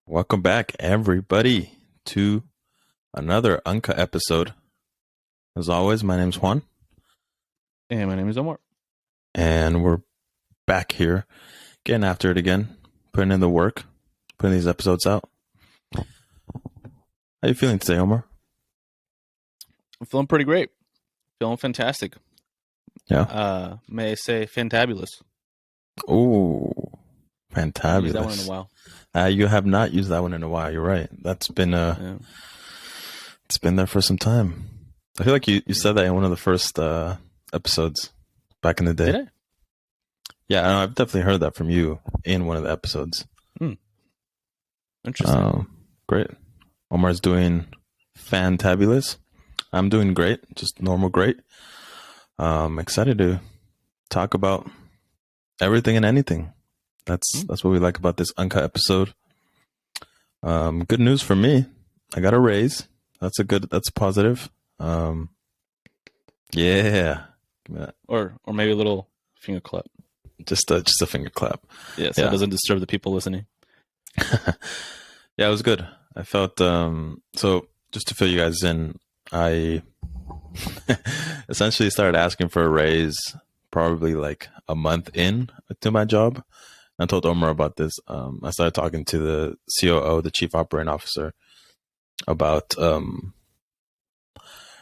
Welcome back, everybody, to another UNCUT episode. As always, my name's Juan, And my name is Omar. and we're back here getting after it again, putting in the work, putting these episodes out. How you feeling today, Omar? I'm feeling pretty great. Feeling fantastic. Yeah. May I say fantabulous. Ooh, Haven't used that one in a fantabulous. while. You have not used that one in a while. You're right. That's been Yeah. it's been there for some time. I feel like you said that in one of the first episodes back in the day. Did I? Yeah, I know, I've definitely heard that from you in one of the episodes. Interesting. Great. Omar's doing fantabulous. I'm doing great, just normal great. Excited to talk about everything and anything. That's what we like about this uncut episode. Good news for me. I got a raise. That's positive. Yeah. Or maybe a little finger clap. Just a finger clap. Yeah, so it doesn't disturb the people listening. Yeah, it was good. I felt so just to fill you guys in, I essentially started asking for a raise probably like a month in to my job. I told Omar about this. I started talking to the COO, the Chief Operating Officer, about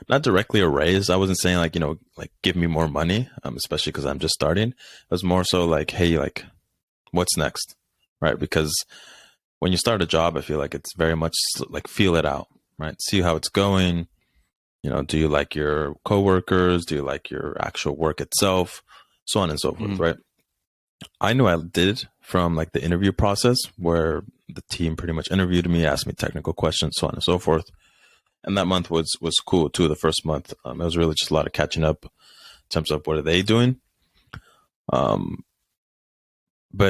not directly a raise. I wasn't saying like, like give me more money, especially because I'm just starting. It was more so like, hey, like what's next? Right? Because when you start a job, I feel like it's very much like feel it out, right? See how it's going. Do you like your coworkers? Do you like your actual work itself? So on and so forth, right? I knew I did from like the interview process where the team pretty much interviewed me, asked me technical questions, so on and so forth. And that month was cool too. The first month, it was really just a lot of catching up in terms of what are they doing. But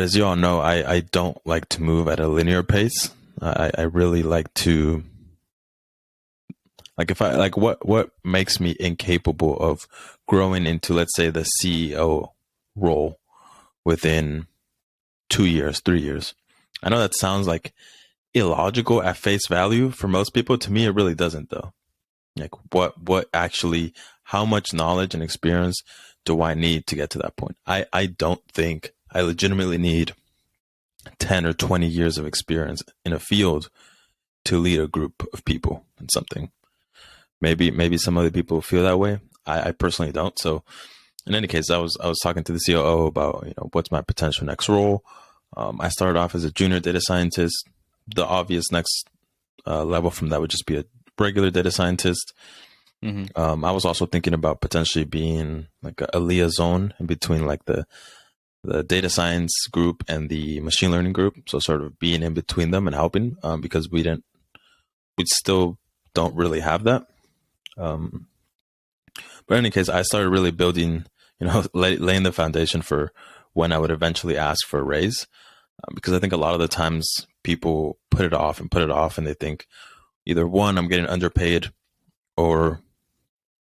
as you all know, I don't like to move at a linear pace. I really like to, like, if I like what makes me incapable of growing into, let's say, the CEO role within 2 years, 3 years. I know that sounds like illogical at face value for most people. To me, it really doesn't, though. Like, what actually, how much knowledge and experience do I need to get to that point? I don't think I legitimately need 10 or 20 years of experience in a field to lead a group of people in something. Maybe some other people feel that way. I personally don't. So in any case, I was talking to the COO about, what's my potential next role. I started off as a junior data scientist. The obvious next level from that would just be a regular data scientist. I was also thinking about potentially being like a liaison in between like the data science group and the machine learning group. So sort of being in between them and helping, because we still don't really have that. But in any case, I started really building, laying the foundation for when I would eventually ask for a raise. Because I think a lot of the times people put it off and they think either one, I'm getting underpaid, or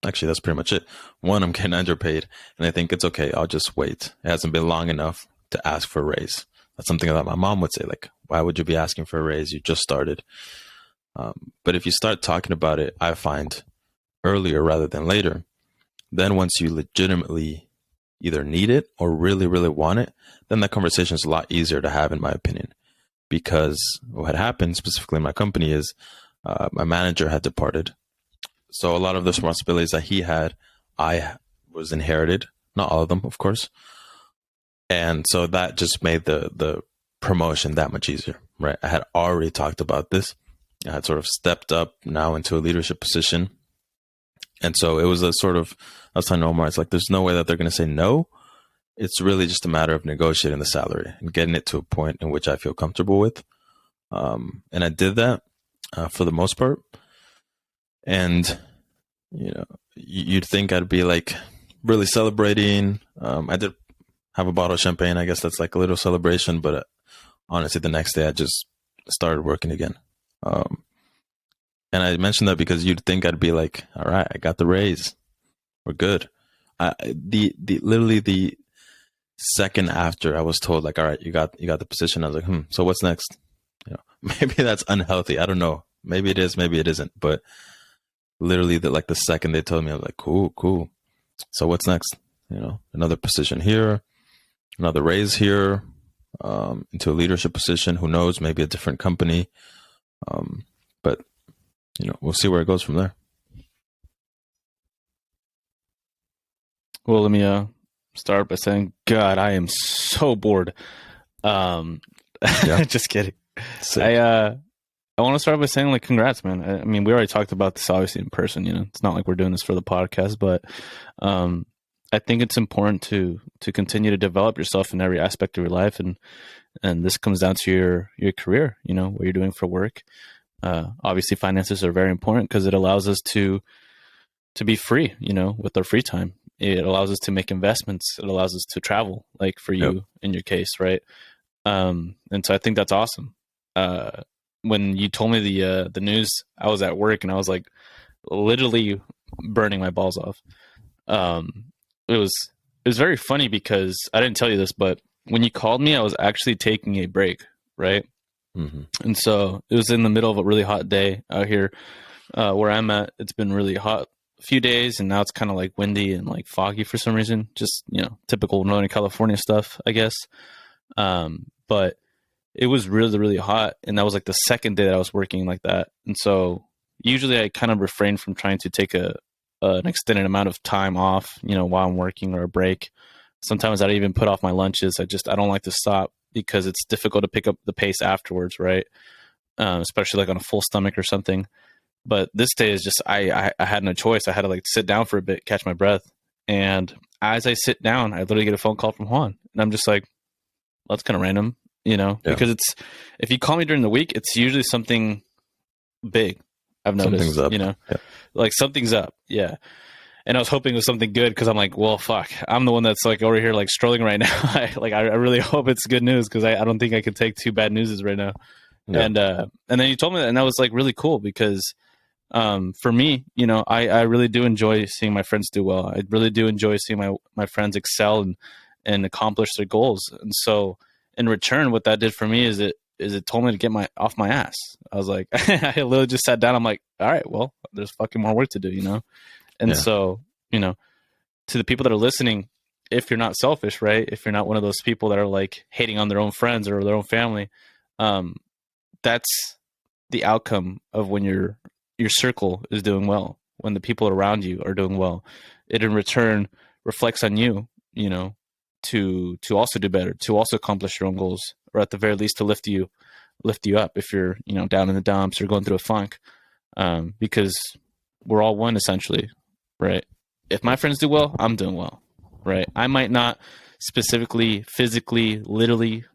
actually that's pretty much it. One, I'm getting underpaid and I think it's okay. I'll just wait. It hasn't been long enough to ask for a raise. That's something that my mom would say, like, why would you be asking for a raise? You just started. But if you start talking about it, I find earlier rather than later, then once you legitimately either need it or really, really want it, then that conversation is a lot easier to have, in my opinion. Because what had happened specifically in my company is my manager had departed. So a lot of the responsibilities that he had, I was inherited. Not all of them, of course. And so that just made the promotion that much easier, right? I had already talked about this. I had sort of stepped up now into a leadership position. And so it was a sort of, I was telling Omar, it's like, there's no way that they're going to say no. It's really just a matter of negotiating the salary and getting it to a point in which I feel comfortable with. And I did that for the most part. And, you'd think I'd be like really celebrating. I did have a bottle of champagne. I guess that's like a little celebration. But honestly, the next day I just started working again. And I mentioned that because you'd think I'd be like, all right, I got the raise. We're good. Literally the second after I was told, like, all right, you got the position, I was like, so what's next? maybe that's unhealthy. I don't know. Maybe it is, maybe it isn't. But literally, the second they told me, I was like, cool, cool. So what's next? Another position here, another raise here, into a leadership position. Who knows? Maybe a different company. But we'll see where it goes from there. Well, let me start by saying, God, I am so bored. Yeah. Just kidding. Sick. I want to start by saying, like, congrats, man. I mean, we already talked about this obviously in person. It's not like we're doing this for the podcast, but I think it's important to continue to develop yourself in every aspect of your life, and this comes down to your career. What you're doing for work. Obviously, finances are very important because it allows us to be free. With our free time, it allows us to make investments. It allows us to travel, like for you in your case, right? And so I think that's awesome. When you told me the news, I was at work and I was like literally burning my balls off. It was very funny because I didn't tell you this, but when you called me, I was actually taking a break, right? Mm-hmm. And so it was in the middle of a really hot day out here where I'm at. It's been really hot a few days, and now it's kind of like windy and like foggy for some reason. Just typical Northern California stuff, I guess. But it was really, really hot. And that was like the second day that I was working like that. And so usually I kind of refrain from trying to take an extended amount of time off, while I'm working, or a break. Sometimes I even put off my lunches. I don't like to stop because it's difficult to pick up the pace afterwards. Right. Especially like on a full stomach or something. But this day is just, I had no choice. I had to like sit down for a bit, catch my breath. And as I sit down, I literally get a phone call from Juan, and I'm just like, well, that's kind of random. Because if you call me during the week, it's usually something big. I've noticed, Something's up. Like something's up. Yeah. And I was hoping it was something good because I'm like, well, fuck, I'm the one that's like over here, like strolling right now. I really hope it's good news because I don't think I can take two bad newses right now. Yeah. And then you told me that, and that was like really cool because, for me, I really do enjoy seeing my friends do well. I really do enjoy seeing my friends excel and accomplish their goals. And so, in return, what that did for me is it told me to get off my ass. I was like, I literally just sat down. I'm like, all right, well, there's fucking more work to do, And so, to the people that are listening, if you're not selfish, right? If you're not one of those people that are like hating on their own friends or their own family, that's the outcome of when your circle is doing well, when the people around you are doing well. It in return reflects on you, to also do better, to also accomplish your own goals, or at the very least to lift you up if you're down in the dumps or going through a funk, because we're all one essentially, right? If my friends do well, I'm doing well, right? I might not specifically physically literally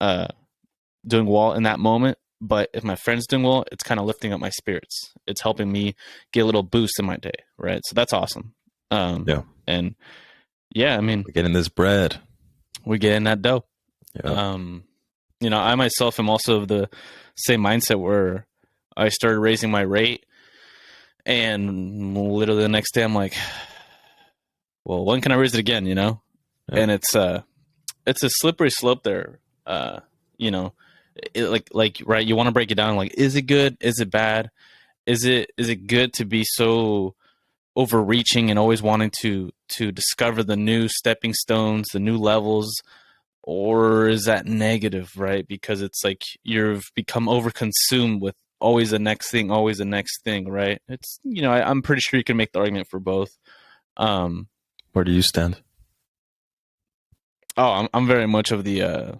doing well in that moment, but if my friend's doing well, it's kind of lifting up my spirits. It's helping me get a little boost in my day, right? So that's awesome. And yeah, I mean, we're getting this bread. We're getting that dough. Yeah. I myself am also of the same mindset where I started raising my rate, and literally the next day I'm like, well, when can I raise it again? Yeah. And it's a slippery slope there. Right. You want to break it down. Like, is it good? Is it bad? Is it good to be so overreaching and always wanting to discover the new stepping stones, the new levels, or is that negative, right? Because it's like you've become overconsumed with always the next thing, right? It's I'm pretty sure you can make the argument for both. Where do you stand? Oh, I'm very much of the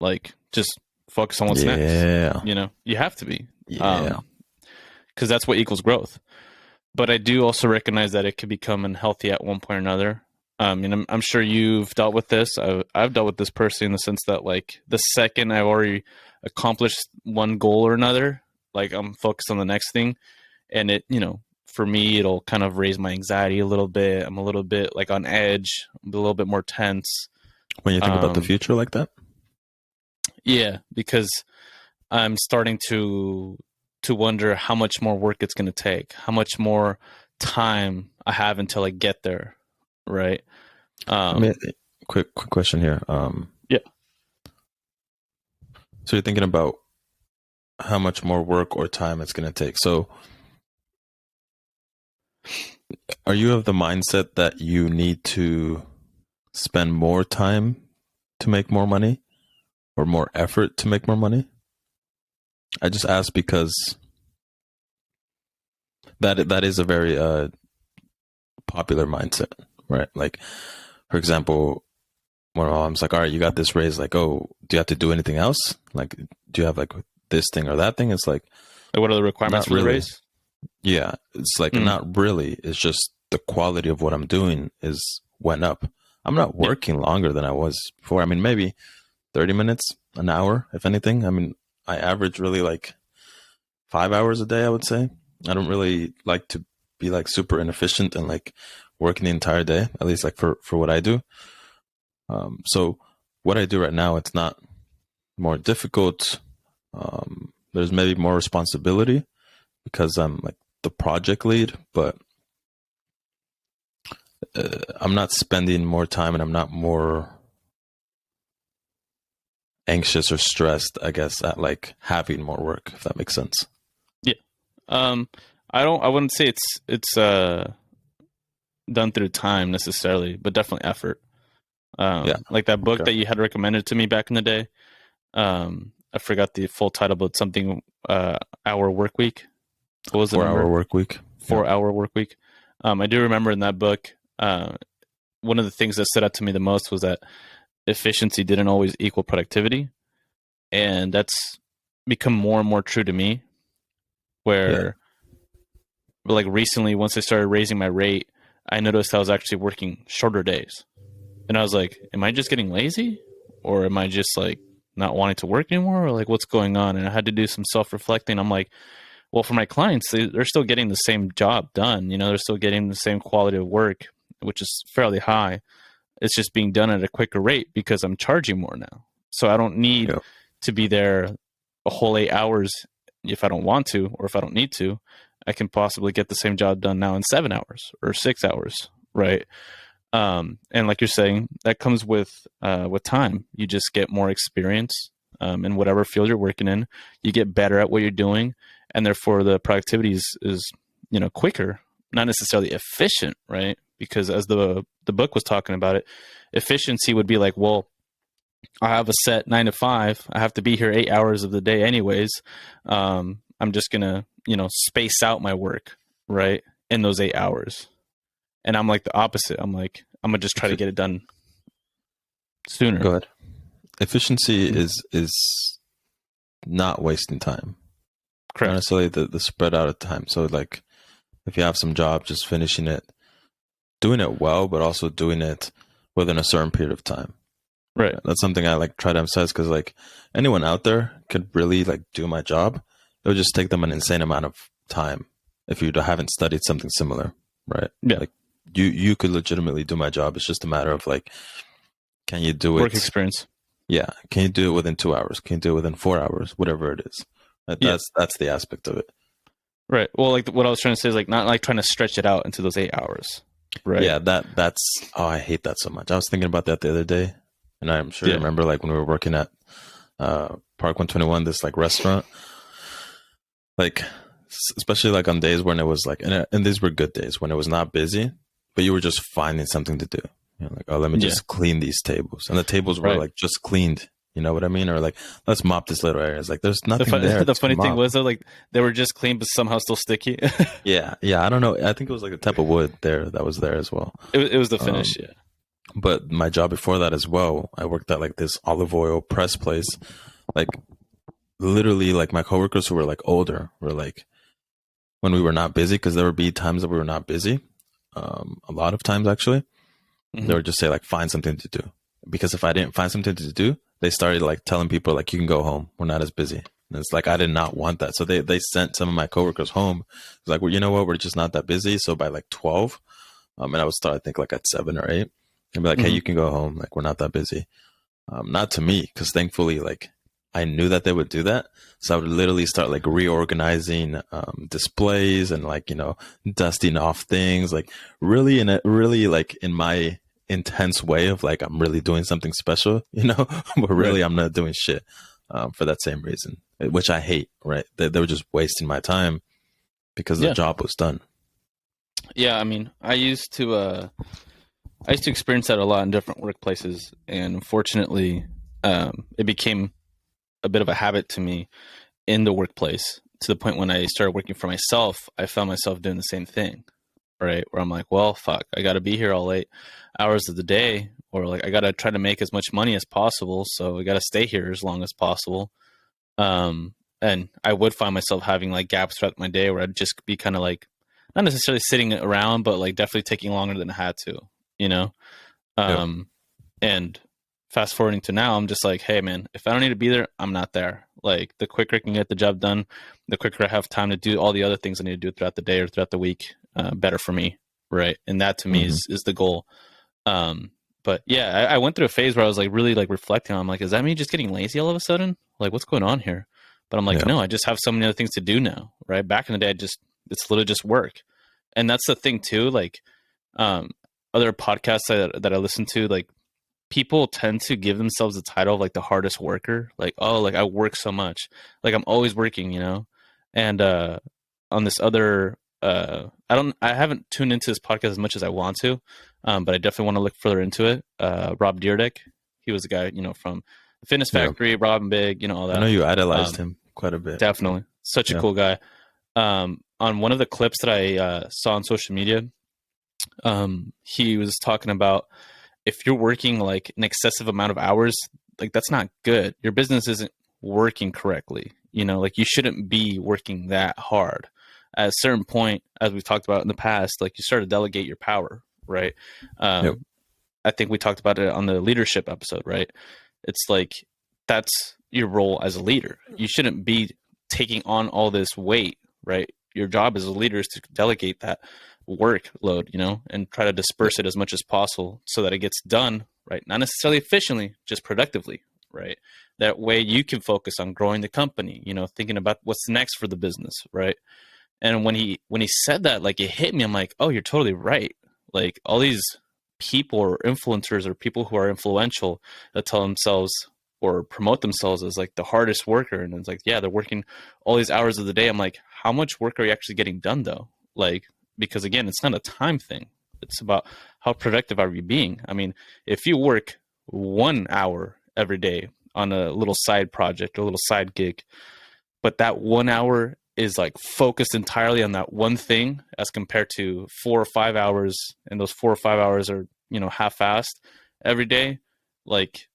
like just focus on what's next. You have to be, because that's what equals growth. But I do also recognize that it could become unhealthy at one point or another. And I'm sure you've dealt with this. I've dealt with this personally in the sense that, like, the second I've already accomplished one goal or another, like, I'm focused on the next thing. And it, for me, it'll kind of raise my anxiety a little bit. I'm a little bit like on edge, I'm a little bit more tense. When you think about the future like that? Yeah, because I'm starting to wonder how much more work it's going to take, how much more time I have until I get there, right? Quick question here. Yeah. So you're thinking about how much more work or time it's going to take. So are you of the mindset that you need to spend more time to make more money or more effort to make more money? I just ask because that is a very popular mindset, right? Like, for example, when my mom's like, all right, you got this raise, like, oh, do you have to do anything else? Like, do you have like this thing or that thing? It's like, What are the requirements not for the really. race? Yeah. It's like, not really. It's just the quality of what I'm doing is went up. I'm not Yeah. working longer than I was before. I mean, maybe 30 minutes, an hour, if anything. I mean, I average really like 5 hours a day, I would say. I don't really like to be like super inefficient and like working the entire day, at least like for what I do. So what I do right now, it's not more difficult. There's maybe more responsibility because I'm like the project lead, but I'm not spending more time and I'm not more anxious or stressed, I guess, at like having more work, if that makes sense. Yeah. I wouldn't say it's done through time necessarily, but definitely effort. Yeah. Like that book Okay. that you had recommended to me back in the day. I forgot the full title, but something hour work week. What was the 4 hour number? work week. Yeah. 4 hour work week. I do remember in that book, one of the things that stood out to me the most was that efficiency didn't always equal productivity. And that's become more and more true to me, Yeah. where like recently, once I started raising my rate, I noticed I was actually working shorter days. And I was like, am I just getting lazy? Or am I just like not wanting to work anymore? Or like what's going on? And I had to do some self reflecting. I'm like, well, for my clients, they're still getting the same job done. You know, they're still getting the same quality of work, which is fairly high. It's just being done at a quicker rate because I'm charging more now. So I don't need Yeah. to be there a whole 8 hours if I don't want to, or if I don't need to. I can possibly get the same job done now in 7 hours or 6 hours, right? And like you're saying, that comes with time. You just get more experience in whatever field you're working in. You get better at what you're doing, and therefore the productivity is quicker, not necessarily efficient, right? Because as the book was talking about it, efficiency would be like, well, I have a set 9 to 5. I have to be here 8 hours of the day, anyways. I'm just gonna space out my work right in those 8 hours. And I'm like the opposite. I'm like, I'm gonna just try If to it, get it done sooner. Go ahead. Efficiency Mhm. is not wasting time. Not Correct. necessarily the spread out of time. So like if you have some job, just finishing it, doing it well, but also doing it within a certain period of time. Right. That's something I like try to emphasize because like anyone out there could really like do my job. It would just take them an insane amount of time if you haven't studied something similar, right? Yeah. Like you could legitimately do my job. It's just a matter of like, can you do Work it? experience. Yeah, can you do it within 2 hours? Can you do it within 4 hours? Whatever it is. Yeah. That's the aspect of it. Right. Well, like what I was trying to say is like not like trying to stretch it out into those 8 hours. Right. Yeah, that's oh, I hate that so much. I was thinking about that the other day, and I'm sure you Yeah. remember like when we were working at Park 121, this like restaurant, like especially like on days when it was like, and these were good days when it was not busy, but you were just finding something to do. You know, like, oh, let me Yeah. just clean these tables, and the tables were Right. like just cleaned. You know what I mean? Or like, let's mop this little area. It's like there's The nothing there the to funny thing mop. was though, like they were just clean, but somehow still sticky. Yeah, yeah. I don't know. I think it was like the type of wood there that was there as well. It was the Um, finish. Yeah. but my job before that as well, I worked at like this olive oil press place. Like literally, like my coworkers who were like older were like when we were not busy, because there would be times that we were not busy. A lot of times actually, they Hmm. would just say like find something to do. Because if I didn't find something to do, they started like telling people like you can go home. We're not as busy. And it's like I did not want that. So they sent some of my coworkers home. It's like, well, you know what? We're just not that busy. So by like 12, and I would start I think like at 7 or 8, and be like, hey, Hmm. you can go home. Like we're not that busy. Not to me, because thankfully, like I knew that they would do that, so I would literally start like reorganizing displays and like dusting off things, like really in a really like in my intense way of like I'm really doing something special, but Right. really I'm not doing shit for that same reason. which I hate, right? They were just wasting my time because the Yeah. job was done. Yeah. I mean, I used to experience that a lot in different workplaces, and unfortunately, it became a bit of a habit to me in the workplace, to the point when I started working for myself, I found myself doing the same thing, right? Where I'm like, well, fuck, I got to be here all 8 hours of the day, or like I got to try to make as much money as possible, so I got to stay here as long as possible. And I would find myself having like gaps throughout my day where I'd just be kind of like, not necessarily sitting around, but like definitely taking longer than I had to, you know? Yep. Um, and fast forwarding to now, I'm just like, hey, man, if I don't need to be there, I'm not there. Like, the quicker I can get the job done, the quicker I have time to do all the other things I need to do throughout the day or throughout the week, better for me, right? And that to me Hmm. is the goal. Um, but yeah, I went through a phase where I was like really like reflecting on, I'm like, is that me just getting lazy all of a sudden? Like, what's going on here? But I'm like, Yeah. no, I just have so many other things to do now, right? Back in the day, it's literally just work. And that's the thing too. Like, um, other podcasts that I listen to, like, people tend to give themselves the title of like the hardest worker. Like, oh, like I work so much, like I'm always working, you know? And on this other, I haven't tuned into this podcast as much as I want to, but I definitely want to look further into it. Rob Dyrdek, he was a guy, you know, from the Fitness Yeah. Factory, Rob and Big, you know, all I know that. you idolized Um, him quite a bit. Definitely such a Yeah. cool guy. On one of the clips that I saw on social media, he was talking about, if you're working like an excessive amount of hours, like that's not good. Your business isn't working correctly. You know, like you shouldn't be working that hard. At a certain point, as we've talked about in the past, like you start to delegate your power, right? Yep. Um, I think we talked about it on the leadership episode, right? It's like that's your role as a leader. You shouldn't be taking on all this weight, right? Your job as a leader is to delegate that workload, you know, and try to Yep. disperse it as much as possible so that it gets done, right? Not necessarily efficiently, just productively, right? That way you can focus on growing the company, you know, thinking about what's next for the business, right? And when he said that, like it hit me. I'm like, oh, you're totally right. Like all these people or influencers or people who are influential that tell themselves or promote themselves as like the hardest worker, and it's like, yeah, they're working all these hours of the day. I'm like, how much work are you actually getting done though? Like, because again, it's not a time thing. It's about how productive are you being. I mean, if you work 1 hour every day on a little side project or a little side gig, but that 1 hour is like focused entirely on that one thing as compared to 4 or 5 hours, and those 4 or 5 hours are, you know, half-assed every day, like,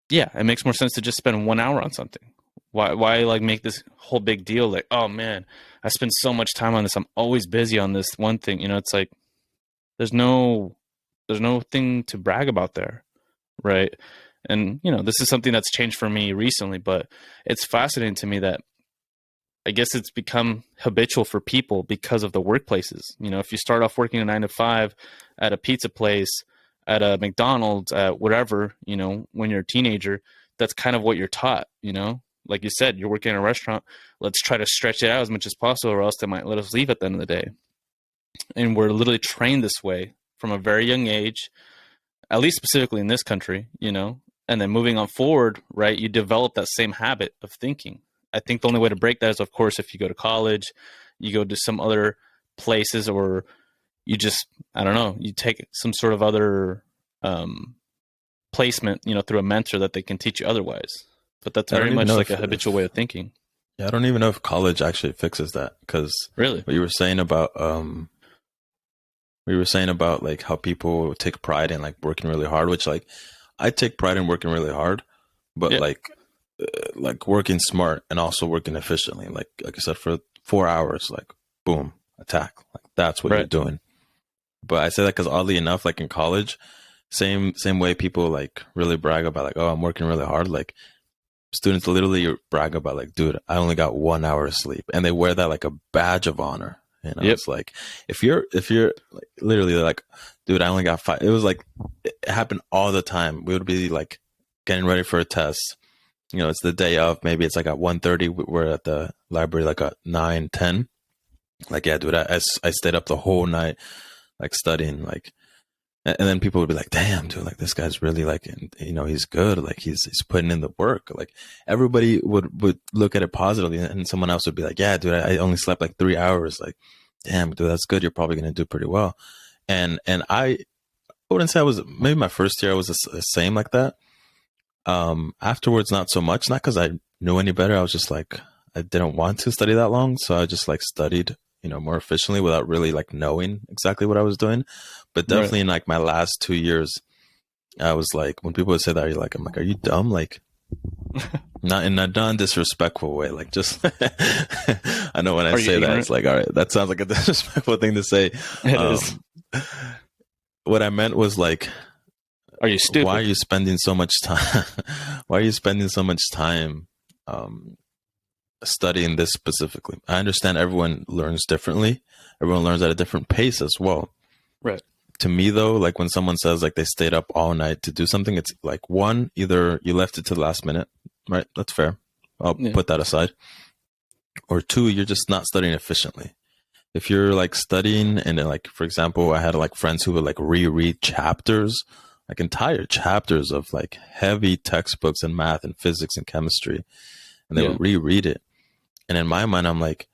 yeah, it makes more sense to just spend 1 hour on something. Why like make this whole big deal, like, oh man, I spend so much time on this, I'm always busy on this one thing, you know? It's like there's no thing to brag about there, right? And you know, this is something that's changed for me recently, but it's fascinating to me that I guess it's become habitual for people because of the workplaces. You know, if you start off working a 9 to 5 at a pizza place, at a McDonald's, at whatever, you know, when you're a teenager, that's kind of what you're taught, you know? Like you said, you're working in a restaurant, let's try to stretch it out as much as possible, or else they might let us leave at the end of the day. And we're literally trained this way from a very young age, at least specifically in this country, you know? And then moving on forward, right, you develop that same habit of thinking. I think the only way to break that is, of course, if you go to college, you go to some other places, or you just, I don't know, you take some sort of other um, placement, you know, through a mentor that they can teach you otherwise. But that's I very don't even much know like a habitual way of thinking. yeah, I don't even know if college actually fixes that, because Really? what you were saying about we were saying about like how people take pride in like working really hard, which like I take pride in working really hard, but Yeah. like working smart and also working efficiently. Like I said, for 4 hours, like boom, attack. Like that's what you're Right. doing. But I say that because oddly enough, like in college, same way people like really brag about like, oh, I'm working really hard. Like students literally brag about like, dude, I only got 1 hour of sleep, and they wear that like a badge of honor. You know, Yep. it's like if you're like literally like, dude, I only got 5. It was like it happened all the time. We would be like getting ready for a test. You know, it's the day of. Maybe it's like at 1:30. We're at the library like at 9:10. Like, yeah, dude, I stayed up the whole night like studying. Like, And then people would be like, damn, dude, like this guy's really like, you know, he's good. Like he's putting in the work. Like everybody would look at it positively, and someone else would be like, yeah, dude, I only slept like 3 hours. Like, damn, dude, that's good. You're probably going to do pretty well. And I wouldn't say I was, maybe my first year I was the same like that. Afterwards, not so much, not because I knew any better. I was just like, I didn't want to study that long. So I just like studied, you know, more efficiently without really like knowing exactly what I was doing. But Right. definitely in like my last 2 years, I was like, when people would say that, you're like, I'm like, are you dumb? Like, not in a non-disrespectful way. Like, just, I know when I Are you say that, it's ignorant? like, all right, that sounds like a disrespectful thing to say. It is. Um, what I meant was like, Are you why are stupid? you spending so much time? Why are you spending so much time um, studying this specifically? I understand everyone learns differently. Everyone learns at a different pace as well. Right. To me, though, like when someone says like they stayed up all night to do something, it's like one, either you left it to the last minute, right? That's fair. I'll Yeah. put that aside. Or two, you're just not studying efficiently. If you're like studying and then, like, for example, I had like friends who would like reread chapters, like entire chapters of like heavy textbooks in math and physics and chemistry, and they Yeah. would reread it. And in my mind, I'm like,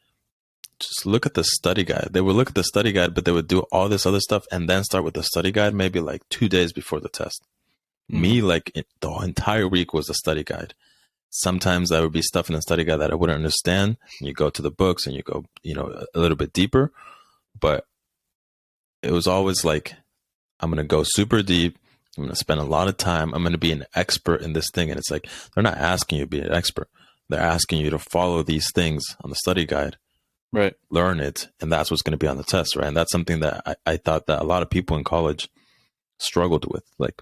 just look at the study guide. They would look at the study guide, but they would do all this other stuff and then start with the study guide maybe like 2 days before the test. Mm-hmm. Me, like the entire week was a study guide. Sometimes there would be stuff in the study guide that I wouldn't understand. And you go to the books and you go, you know, a little bit deeper. But it was always like, I'm going to go super deep. I'm going to spend a lot of time. I'm going to be an expert in this thing. And it's like, they're not asking you to be an expert. They're asking you to follow these things on the study guide, Right. learn it. And that's what's going to be on the test, right? And that's something that I thought that a lot of people in college struggled with. Like,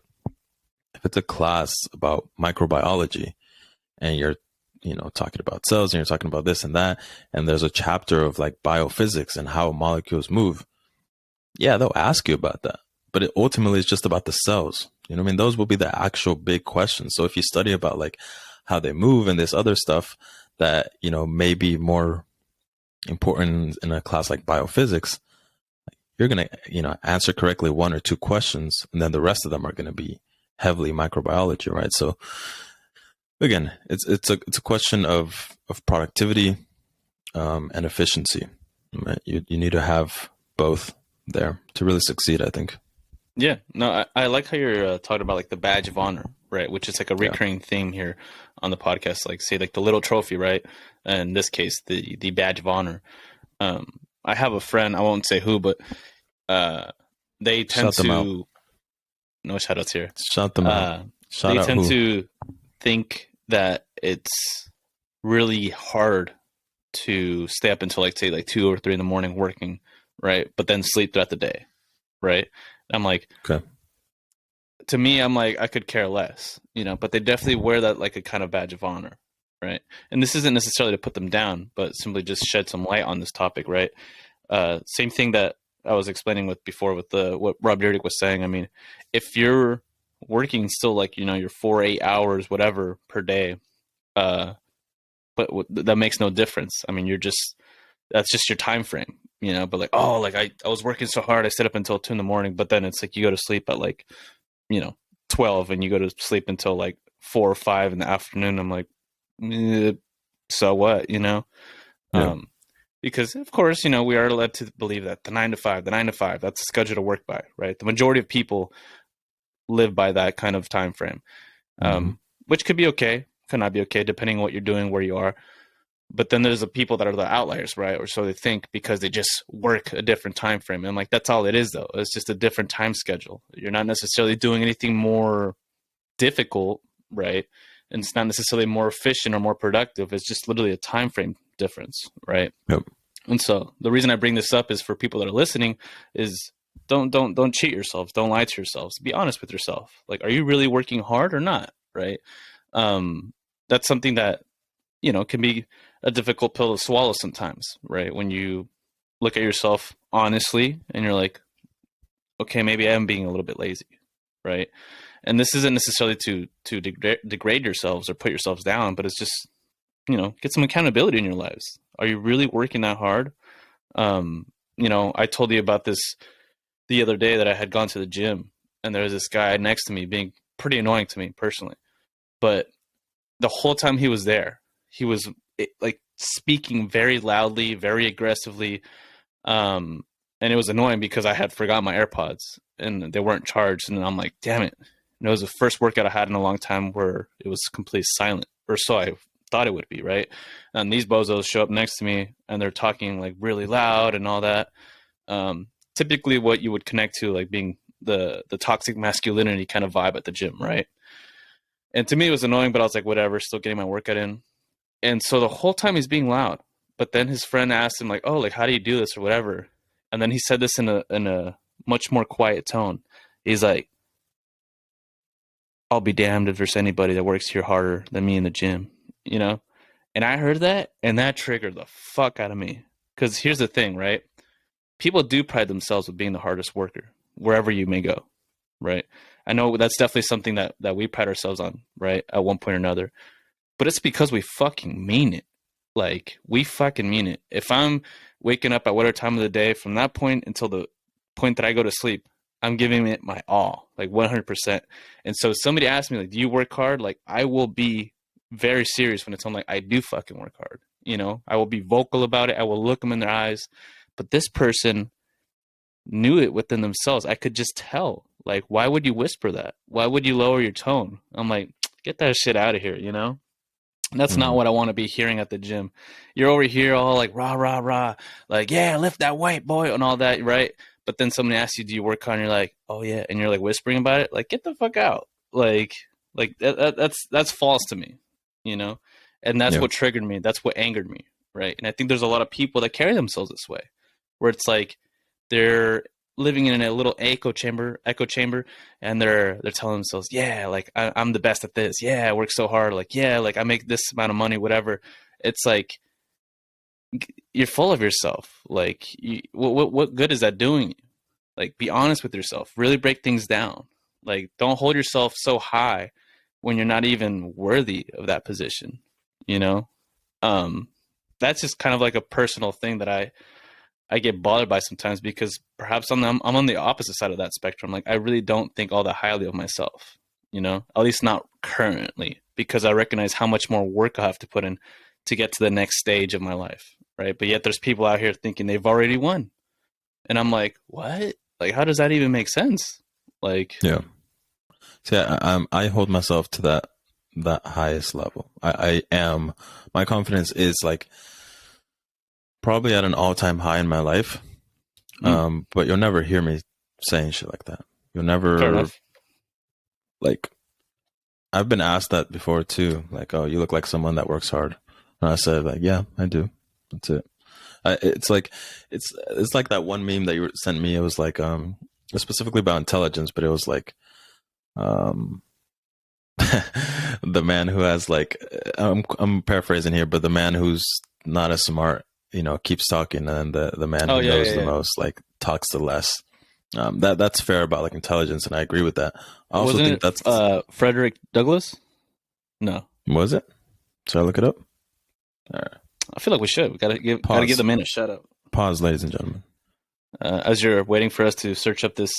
if it's a class about microbiology and you're, you know, talking about cells and you're talking about this and that, and there's a chapter of like biophysics and how molecules move, yeah, they'll ask you about that. But it ultimately is just about the cells. You know what I mean? Those will be the actual big questions. So if you study about like how they move and this other stuff that, you know, may be more important in a class like biophysics, you're going to, you know, answer correctly one or two questions. And then the rest of them are going to be heavily microbiology, right? So again, it's a question of productivity and efficiency. Right? You need to have both there to really succeed, I think. Yeah. No, I like how you're talking about like the badge of honor, right? Which is like a Yeah. recurring theme here on the podcast. Like say like the little trophy, right? In this case, the badge of honor. I have a friend. I won't say who, but uh, they tend Shout them out. to no shout outs here. Shout them out. Shout They out tend who? to think that it's really hard to stay up until like say like 2 or 3 in the morning working, right? But then sleep throughout the day, right? I'm like, Okay. to me, I'm like, I could care less, you know, but they definitely wear that like a kind of badge of honor, right? And this isn't necessarily to put them down, but simply just shed some light on this topic, right? Same thing that I was explaining with before with the what Rob Dyrdek was saying. I mean, if you're working still like, you know, your 4 8 hours, whatever per day, uh, but that makes no difference. I mean, you're just that's just your time frame, you know. But like, oh, like I was working so hard, I stayed up until 2 in the morning, but then it's like you go to sleep at like, you know, 12 and you go to sleep until like 4 or 5 in the afternoon. I'm like, so what, you know? Yeah. Um, because of course, you know, we are led to believe that the 9 to 5, that's the schedule to work by, right? The majority of people live by that kind of time frame, Mm-hmm. which could be okay, could not be okay, depending on what you're doing, where you are. But then there's the people that are the outliers, right? Or so they think because they just work a different time frame. And I'm like, that's all it is, though. It's just a different time schedule. You're not necessarily doing anything more difficult, right? And it's not necessarily more efficient or more productive. It's just literally a time frame difference, right? Yep. And so the reason I bring this up is for people that are listening is don't cheat yourselves. Don't lie to yourselves. Be honest with yourself. Like, are you really working hard or not? Right. Um, that's something that, you know, can be a difficult pill to swallow sometimes, right? When you look at yourself honestly and you're like, okay, maybe I am being a little bit lazy, right? And this isn't necessarily to degrade yourselves or put yourselves down, but it's just, you know, get some accountability in your lives. Are you really working that hard? You know, I told you about this the other day that I had gone to the gym, and there was this guy next to me being pretty annoying to me personally. But the whole time he was there, he was like speaking very loudly, very aggressively, and it was annoying because I had forgotten my AirPods and they weren't charged, and I'm like, damn it! And it was the first workout I had in a long time where it was completely silent, or so I thought it would be, right? And these bozos show up next to me and they're talking like really loud and all that. Typically, what you would connect to, like being the toxic masculinity kind of vibe at the gym, right? And to me, it was annoying, but I was like, whatever, still getting my workout in. And so the whole time he's being loud. But then his friend asked him, like, oh, like, how do you do this or whatever? And then he said this in a much more quiet tone. He's like, I'll be damned if there's anybody that works here harder than me in the gym, you know? And I heard that, and that triggered the fuck out of me. Because here's the thing, right? People do pride themselves with being the hardest worker, wherever you may go, right? I know that's definitely something that we pride ourselves on, right? At one point or another. But it's because we fucking mean it. Like, we fucking mean it. If I'm waking up at whatever time of the day, from that point until the point that I go to sleep, I'm giving it my all, like 100%. And so if somebody asks me, like, do you work hard? Like, I will be very serious when it's on, like, I do fucking work hard. You know, I will be vocal about it. I will look them in their eyes. But this person knew it within themselves. I could just tell. Like, why would you whisper that? Why would you lower your tone? I'm like, get that shit out of here, you know? That's not Mm-hmm. what I want to be hearing at the gym. You're over here all like rah rah rah, like yeah, lift that weight, boy, and all that, right? But then somebody asks you, "Do you work hard?" And you're like, "Oh yeah," and you're like whispering about it. Like, get the fuck out. That's false to me, you know. And that's Yeah. what triggered me. That's what angered me, right? And I think there's a lot of people that carry themselves this way, where it's like they're living in a little echo chamber, and they're telling themselves, yeah, like I'm the best at this. Yeah, I work so hard. Like, yeah, like I make this amount of money, whatever. It's like you're full of yourself. Like, what good is that doing you? Like, be honest with yourself. Really break things down. Like, don't hold yourself so high when you're not even worthy of that position. You know, um, that's just kind of like a personal thing that I get bothered by sometimes, because perhaps I'm on the opposite side of that spectrum. Like, I really don't think all that highly of myself, you know, at least not currently, because I recognize how much more work I have to put in to get to the next stage of my life. Right. But yet there's people out here thinking they've already won. And I'm like, what? Like, how does that even make sense? Like, Yeah. See, I hold myself to that highest level. I am, my confidence is like probably at an all-time high in my life. mm, But you'll never hear me saying shit like that. You'll fair never, enough. like, I've been asked that before too. Like, oh, you look like someone that works hard. And I said, like, yeah, I do. That's it. It's like, it's like that one meme that you sent me. It was like, it was specifically about intelligence, but it was like, um, the man who has like, I'm paraphrasing here, but the man who's not as smart, keeps talking, and the man Oh who yeah, knows yeah, the yeah. most like talks the less. That's fair about like intelligence, and I agree with that. I also Wasn't think it that's Frederick Douglass? No, was it. So I look it up. All right. I feel like we should. We gotta give the Pause. man a shout out. Pause, ladies and gentlemen. As you're waiting for us to search up this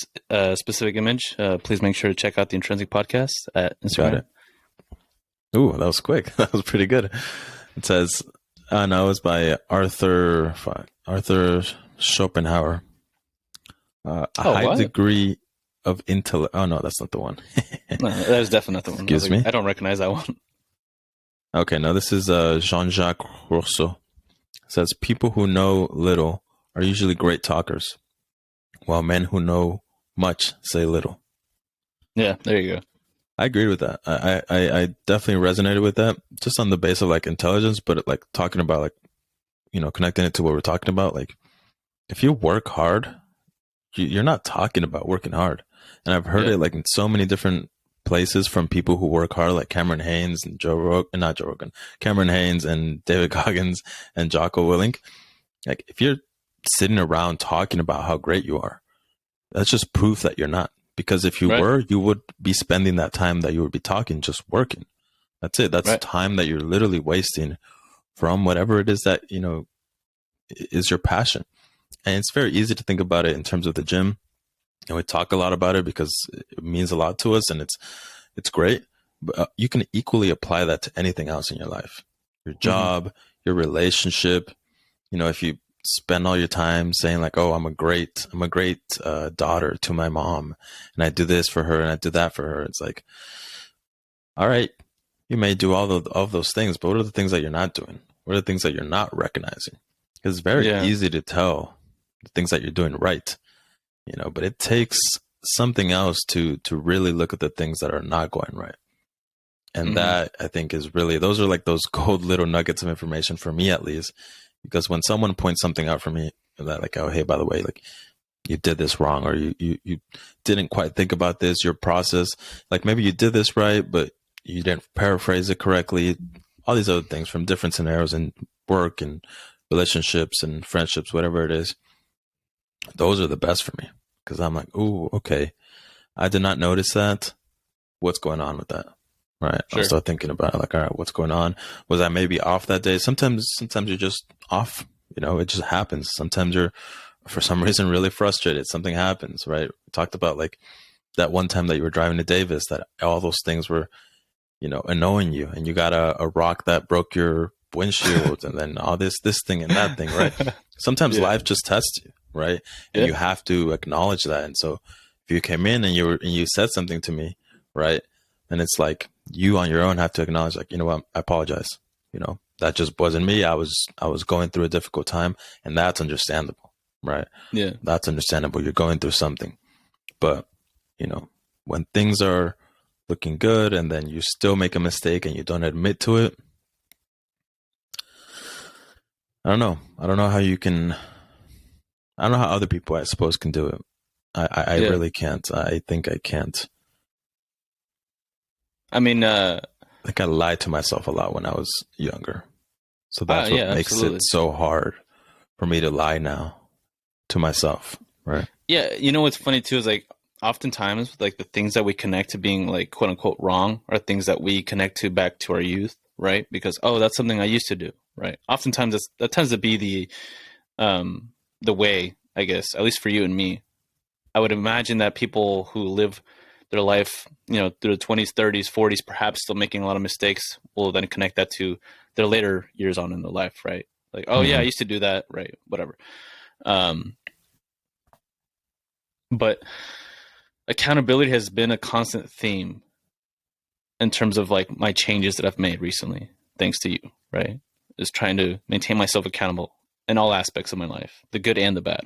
specific image, please make sure to check out the Intrinsic podcast at Got Instagram. it. Ooh, that was quick. That was pretty good. It says, no, it's by Arthur Schopenhauer. A Oh, high what? degree of intellect. Oh no, that's not the one. No, that is definitely not the one. I was Excuse like, me. I don't recognize that one. Okay, no, this is Jean-Jacques Rousseau. It says people who know little are usually great talkers, while men who know much say little. Yeah, there you go. I agree with that. I definitely resonated with that, just on the base of like intelligence, but like talking about like, connecting it to what we're talking about. Like, if you work hard, you're not talking about working hard. And I've heard Yeah, it like in so many different places from people who work hard, like Cameron Haynes and not Joe Rogan, Cameron Haynes and David Goggins and Jocko Willink. Like, if you're sitting around talking about how great you are, that's just proof that you're not. Because if you right, were, you would be spending that time that you would be talking just working. That's it. That's right. time that you're literally wasting from whatever it is that, is your passion. And it's very easy to think about it in terms of the gym. and we talk a lot about it because it means a lot to us, and it's great. But you can equally apply that to anything else in your life, your Mm-hmm. job, your relationship. If you spend all your time saying like, "Oh, I'm a great daughter to my mom, and I do this for her and I do that for her," it's like, all right, you may do all of those things, but what are the things that you're not doing? What are the things that you're not recognizing? Because it's very Yeah. easy to tell the things that you're doing right, but it takes something else to really look at the things that are not going right. And Mm-hmm. that, I think, is really, those are like those gold little nuggets of information for me, at least. Because when someone points something out for me, that like, oh, hey, by the way, like, you did this wrong, or you didn't quite think about this, your process, like maybe you did this right, but you didn't paraphrase it correctly, all these other things from different scenarios in work and relationships and friendships, whatever it is. Those are the best for me, because I'm like, ooh, okay, I did not notice that. What's going on with that? Right. I'll Sure. start thinking about it, like, all right, what's going on? Was I maybe off that day? Sometimes you're just off. It just happens. Sometimes you're, for some reason, really frustrated. Something happens, right? We talked about like that one time that you were driving to Davis, that all those things were, annoying you, and you got a rock that broke your windshield, and then all this thing and that thing, right? Sometimes Yeah. life just tests you, right? And Yeah. you have to acknowledge that. And so if you came in and you said something to me, right? And it's like you on your own have to acknowledge, like, you know what, I apologize. That just wasn't me. I was going through a difficult time, and that's understandable, right? Yeah. That's understandable. You're going through something. But, when things are looking good and then you still make a mistake and you don't admit to it, I don't know. I don't know how you can, I don't know how other people, I suppose, can do it. I Yeah. really can't. I think I can't. I mean, I think I lied to myself a lot when I was younger. So that's what yeah, makes it absolutely. so hard for me to lie now to myself, right? Yeah, what's funny too is like oftentimes like the things that we connect to being like quote unquote wrong are things that we connect to back to our youth, right? Because oh, that's something I used to do, right? Oftentimes that tends to be the way, I guess, at least for you and me. I would imagine that people who live their life, through the 20s, 30s, 40s, perhaps still making a lot of mistakes, will then connect that to their later years on in their life, right? Like, oh yeah, I Mm-hmm. used to do that, right? Whatever. Um, but accountability has been a constant theme in terms of like my changes that I've made recently, thanks to you, right? Is trying to maintain myself accountable in all aspects of my life, the good and the bad.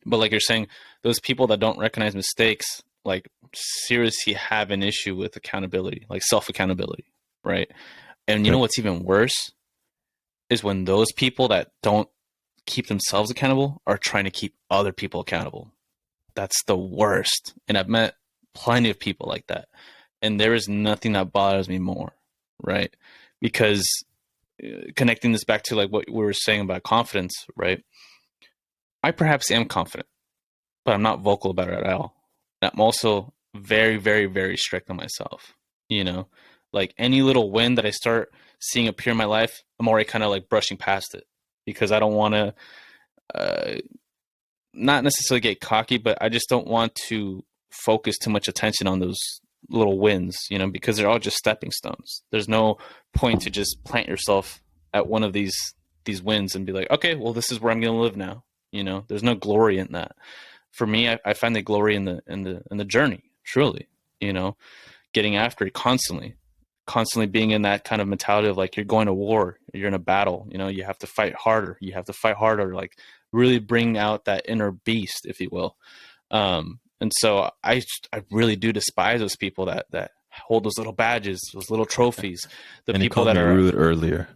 But like you're saying, those people that don't recognize mistakes, like seriously have an issue with accountability, like self accountability, right? And you know Yep. what's even worse is when those people that don't keep themselves accountable are trying to keep other people accountable. That's the worst. And I've met plenty of people like that. And there is nothing that bothers me more, right? Because connecting this back to like what we were saying about confidence, right? I perhaps am confident, but I'm not vocal about it at all. I'm also very, very, very strict on myself. You know, like any little win that I start seeing appear in my life, I'm already kind of like brushing past it because I don't want to, uh, not necessarily get cocky, but I just don't want to focus too much attention on those little wins, because they're all just stepping stones. There's no point to just plant yourself at one of these wins and be like, okay, well, this is where I'm going to live now. There's no glory in that. For me, I find the glory in the journey, truly, you know, getting after it constantly being in that kind of mentality of like you're going to war, you're in a battle, you have to fight harder, like really bring out that inner beast, if you will. And so I really do despise those people that hold those little badges, those little trophies, the And he people called that me are, rude earlier.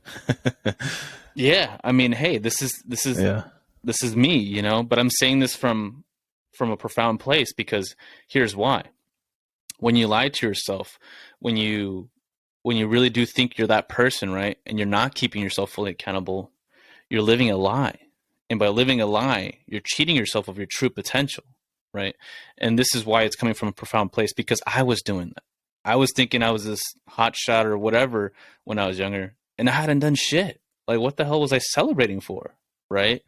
yeah, I mean, hey, this is Yeah. this is me, but I'm saying this from a profound place because here's why. When you lie to yourself, when you really do think you're that person, right? And you're not keeping yourself fully accountable, you're living a lie. And by living a lie, you're cheating yourself of your true potential, right? And this is why it's coming from a profound place because I was doing that. I was thinking I was this hot shot or whatever when I was younger, and I hadn't done shit. Like, what the hell was I celebrating for, right?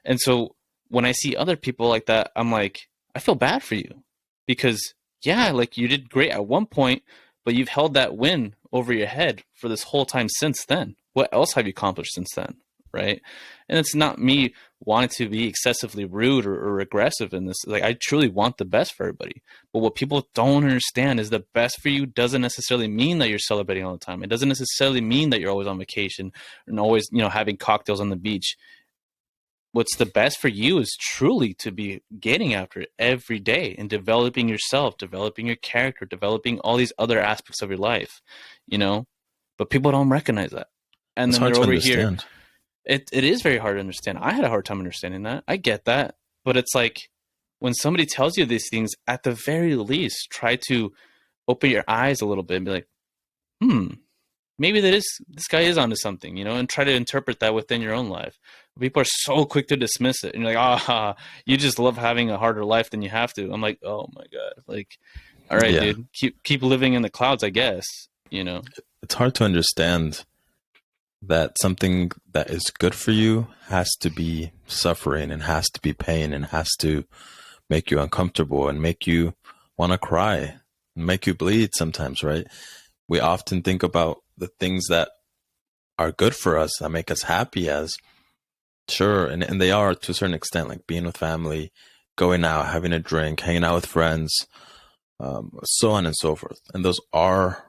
And so when I see other people like that, I'm like, I feel bad for you because, yeah, like you did great at one point, but you've held that win over your head for this whole time since then. What else have you accomplished since then? Right. And it's not me wanting to be excessively rude or aggressive in this. Like, I truly want the best for everybody. But what people don't understand is the best for you doesn't necessarily mean that you're celebrating all the time. It doesn't necessarily mean that you're always on vacation and always, having cocktails on the beach. What's the best for you is truly to be getting after it every day and developing yourself, developing your character, developing all these other aspects of your life, but people don't recognize that. And It's then hard they're to over here. understand. It is very hard to understand. I had a hard time understanding that. I get that. But it's like when somebody tells you these things, at the very least, try to open your eyes a little bit and be like, maybe this guy is onto something, and try to interpret that within your own life. People are so quick to dismiss it, and you're like, you just love having a harder life than you have to. I'm like, oh my god, like, all right, Yeah. dude, keep living in the clouds, I guess. It's hard to understand that something that is good for you has to be suffering and has to be pain and has to make you uncomfortable and make you want to cry and make you bleed sometimes, right? We often think about the things that are good for us, that make us happy as sure, and they are to a certain extent, like being with family, going out, having a drink, hanging out with friends, so on and so forth. And those are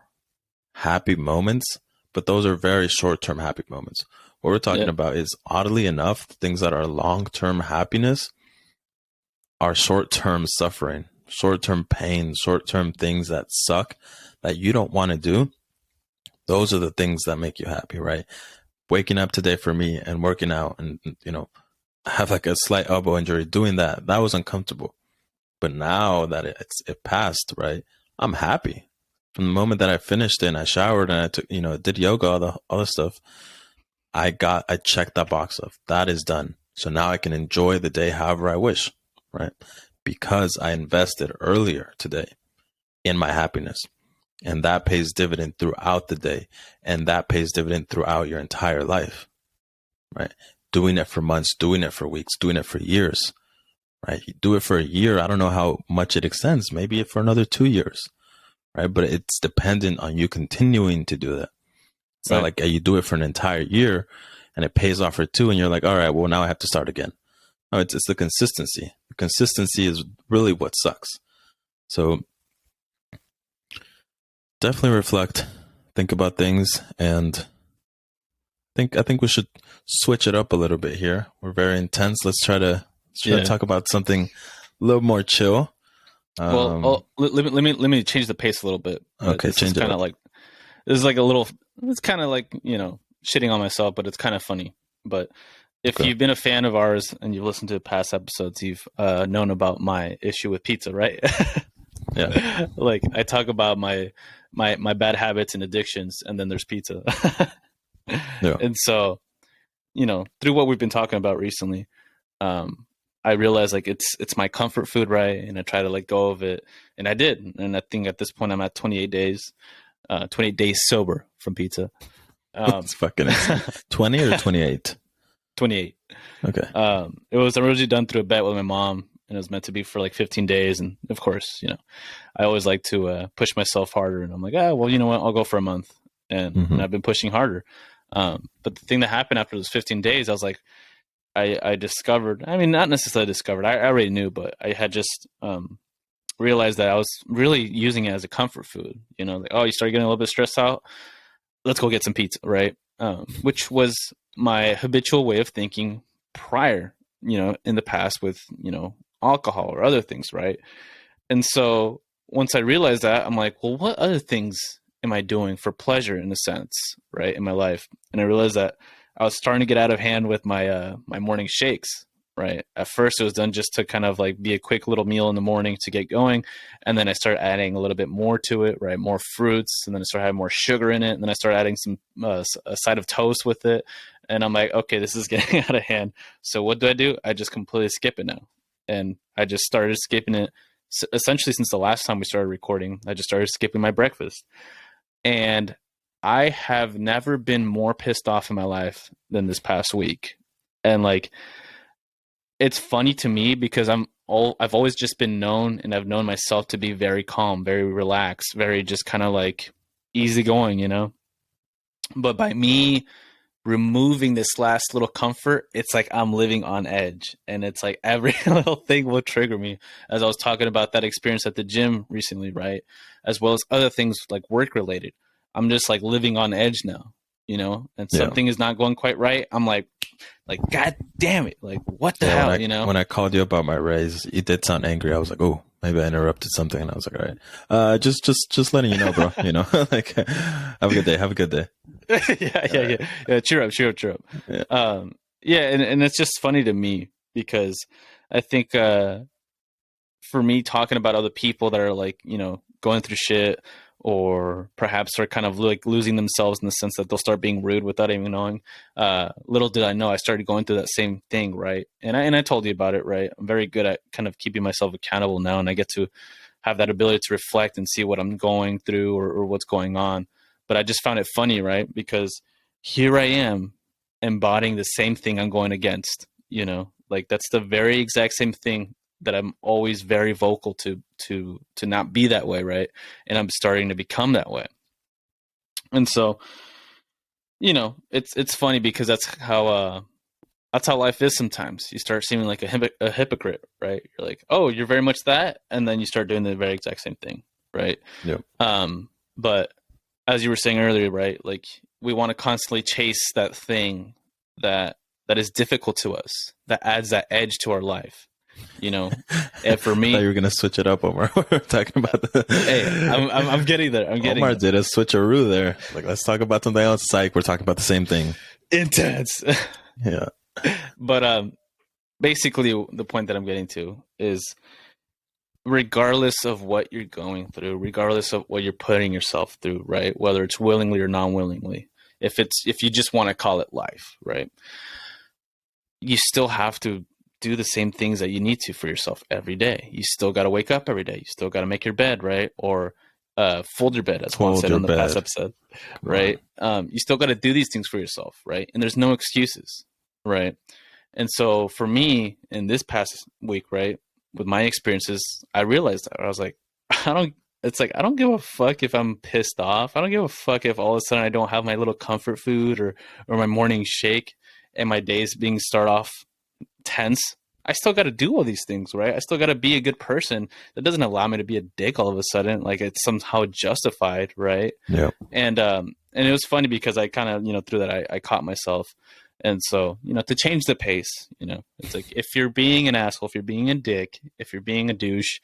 happy moments, but those are very short-term happy moments. What we're talking about is, oddly enough, things that are long-term happiness are short-term suffering, short-term pain, short-term things that suck that you don't want to do. Those are the things that make you happy, right? Waking up today for me and working out and, have like a slight elbow injury, doing that was uncomfortable. But now that it passed, right? I'm happy. From the moment that I finished it and I showered and I took, did yoga, all the other stuff, I checked that box off. That is done. So now I can enjoy the day however I wish, right? Because I invested earlier today in my happiness. And that pays dividend throughout the day. And that pays dividend throughout your entire life, right? Doing it for months, doing it for weeks, doing it for years, right? You do it for a year. I don't know how much it extends, maybe for another 2 years, right? But it's dependent on you continuing to do that. It's not like you do it for an entire year and it pays off for 2 and you're like, all right, well, now I have to start again. No, it's the consistency. The consistency is really what sucks. So definitely reflect, think about things, and I think we should switch it up a little bit here. We're very intense. Let's try to talk about something a little more chill. Well, let me change the pace a little bit. Okay, change it up. This is like a little. It's kind of like shitting on myself, but it's kind of funny. But if you've been a fan of ours and you've listened to past episodes, you've known about my issue with pizza, right? Yeah. Like I talk about my bad habits and addictions, and then there's pizza. Yeah. And so, through what we've been talking about recently, I realized like it's my comfort food, right? And I try to let go of it, and I did. And I think at this point I'm at 28 days, 28 days sober from pizza. It's fucking 20 or 28? 28. Okay. It was originally done through a bet with my mom, and it was meant to be for like 15 days. And of course, I always like to push myself harder, and I'm like, well, you know what? I'll go for a month, and I've been pushing harder. But the thing that happened after those 15 days, I was like, I discovered, I mean, not necessarily discovered, I already knew, but I had just realized that I was really using it as a comfort food. Like, oh, you start getting a little bit stressed out, let's go get some pizza, right? Which was my habitual way of thinking prior, in the past with, alcohol or other things, right? And so once I realized that, I'm like, well, what other things am I doing for pleasure in a sense, right, in my life? And I realized that I was starting to get out of hand with my my morning shakes, right? At first it was done just to kind of like be a quick little meal in the morning to get going. And then I started adding a little bit more to it, right? More fruits. And then I started having more sugar in it. And then I started adding some a side of toast with it. And I'm like, okay, this is getting out of hand. So what do? I just completely skip it now. And I just started skipping it essentially since the last time we started recording. I just started skipping my breakfast. And I have never been more pissed off in my life than this past week. And like, it's funny to me because I've always just been known, and I've known myself to be very calm, very relaxed, very just kind of like easygoing, you know. But by me removing this last little comfort, it's like I'm living on edge, and it's like every little thing will trigger me. As I was talking about that experience at the gym recently, right, as well as other things like work related, I'm just like living on edge now, you know. And Yeah. something is not going quite right, I'm like god damn it, like what the Yeah, hell, you know. when I called you about my raise, you did sound angry. I was like, oh, maybe I interrupted something, and I was like, all right, just letting you know, bro. You know, like, have a good day. Have a good day. Yeah. Cheer up. Yeah, Yeah, and it's just funny to me because I think for me talking about other people that are like, you know, going through shit, or perhaps are kind of like losing themselves in the sense that they'll start being rude without even knowing. Little did I know I started going through that same thing, right? And I told you about it, right? I'm very good at kind of keeping myself accountable now, and I get to have that ability to reflect and see what I'm going through, or what's going on. But I just found it funny, right? Because here I am embodying the same thing I'm going against, you know, like that's the very exact same thing that I'm always very vocal to not be that way, right? And I'm starting to become that way. And so, you know, it's funny because that's how life is sometimes. You start seeming like a hypocrite, right? You're like, oh, you're very much that, and then you start doing the very exact same thing, right? yeah, But as you were saying earlier, right? Like we want to constantly chase that thing that is difficult to us, that adds that edge to our life, you know. And for I thought you me, were gonna switch it up, Omar. We're talking about hey, I'm getting there. I'm getting Omar there. did a switcheroo there. Like, let's talk about something else. Psych, we're talking about the same thing. Intense. Yeah, But basically, the point that I'm getting to is, regardless of what you're going through, regardless of what you're putting yourself through, right? Whether it's willingly or non-willingly, if you just want to call it life, right? You still have to do the same things that you need to for yourself every day. You still got to wake up every day. You still got to make your bed, right? Or fold your bed, as Juan hold said your on the past bed. episode, Come right? on. You still got to do these things for yourself, right? And there's no excuses, right? And so for me, in this past week, right, with my experiences, I realized that I was like, I don't. It's like I don't give a fuck if I'm pissed off. I don't give a fuck if all of a sudden I don't have my little comfort food, or my morning shake, and my days being start off tense. I still got to do all these things, right? I still got to be a good person. That doesn't allow me to be a dick all of a sudden, like it's somehow justified, right? Yeah, And it was funny because I kind of, you know, through that I caught myself. And so, you know, to change the pace, you know, it's like if you're being an asshole, if you're being a dick, if you're being a douche,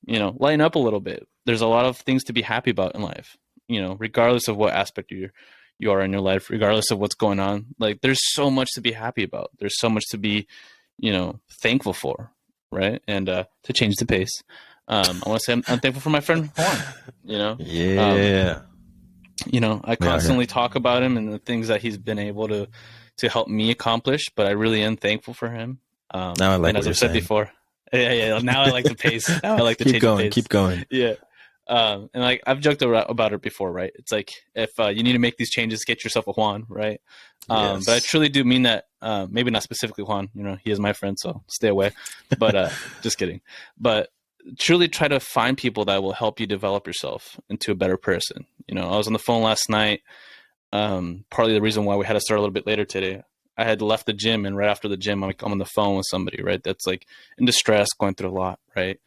you know, lighten up a little bit. There's a lot of things to be happy about in life, you know, regardless of what aspect you are in your life, regardless of what's going on. Like there's so much to be happy about. There's so much to be, you know, thankful for, right? And to change the pace, I want to say I'm thankful for my friend Juan. You know, um, yeah. you know, I We out here. constantly talk about him and the things that he's been able to help me accomplish, but I really am thankful for him. Now I like And what as you're I've said saying. before, yeah. Now I like the pace. Now I like to Keep change the going. pace. Keep going. Yeah. And like I've joked about it before, right? It's like if you need to make these changes, get yourself a Juan, right? But I Yes. truly do mean that. Maybe not specifically Juan. You know, he is my friend, so stay away. But just kidding. But truly try to find people that will help you develop yourself into a better person. You know, I was on the phone last night. Partly the reason why we had to start a little bit later today. I had left the gym, and right after the gym, I'm on the phone with somebody, right? That's like in distress, going through a lot, right?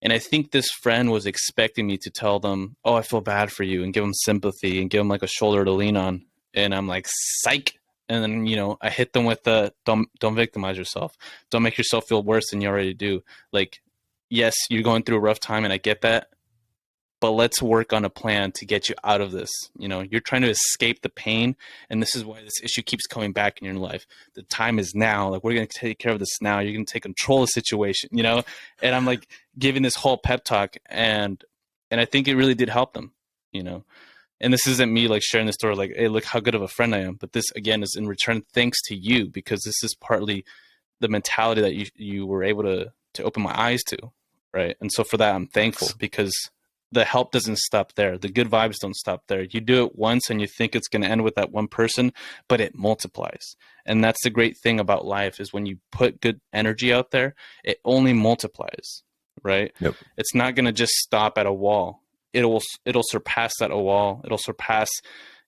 And I think this friend was expecting me to tell them, "Oh, I feel bad for you," and give them sympathy and give them like a shoulder to lean on. And I'm like, "Psych!" And then, you know, I hit them with the don't victimize yourself. Don't make yourself feel worse than you already do. Like, yes, you're going through a rough time, and I get that, but let's work on a plan to get you out of this. You know, you're trying to escape the pain, and this is why this issue keeps coming back in your life. The time is now. Like, we're going to take care of this now. You're going to take control of the situation, you know? And I'm like giving this whole pep talk, and I think it really did help them, you know? And this isn't me like sharing the story like, hey, look how good of a friend I am. But this again is in return thanks to you, because this is partly the mentality that you were able to open my eyes to, right? And so for that I'm thankful, because the help doesn't stop there. The good vibes don't stop there. You do it once and you think it's going to end with that one person, but it multiplies. And that's the great thing about life, is when you put good energy out there, it only multiplies, right? Yep. It's not going to just stop at a wall. It'll surpass that wall. It'll surpass,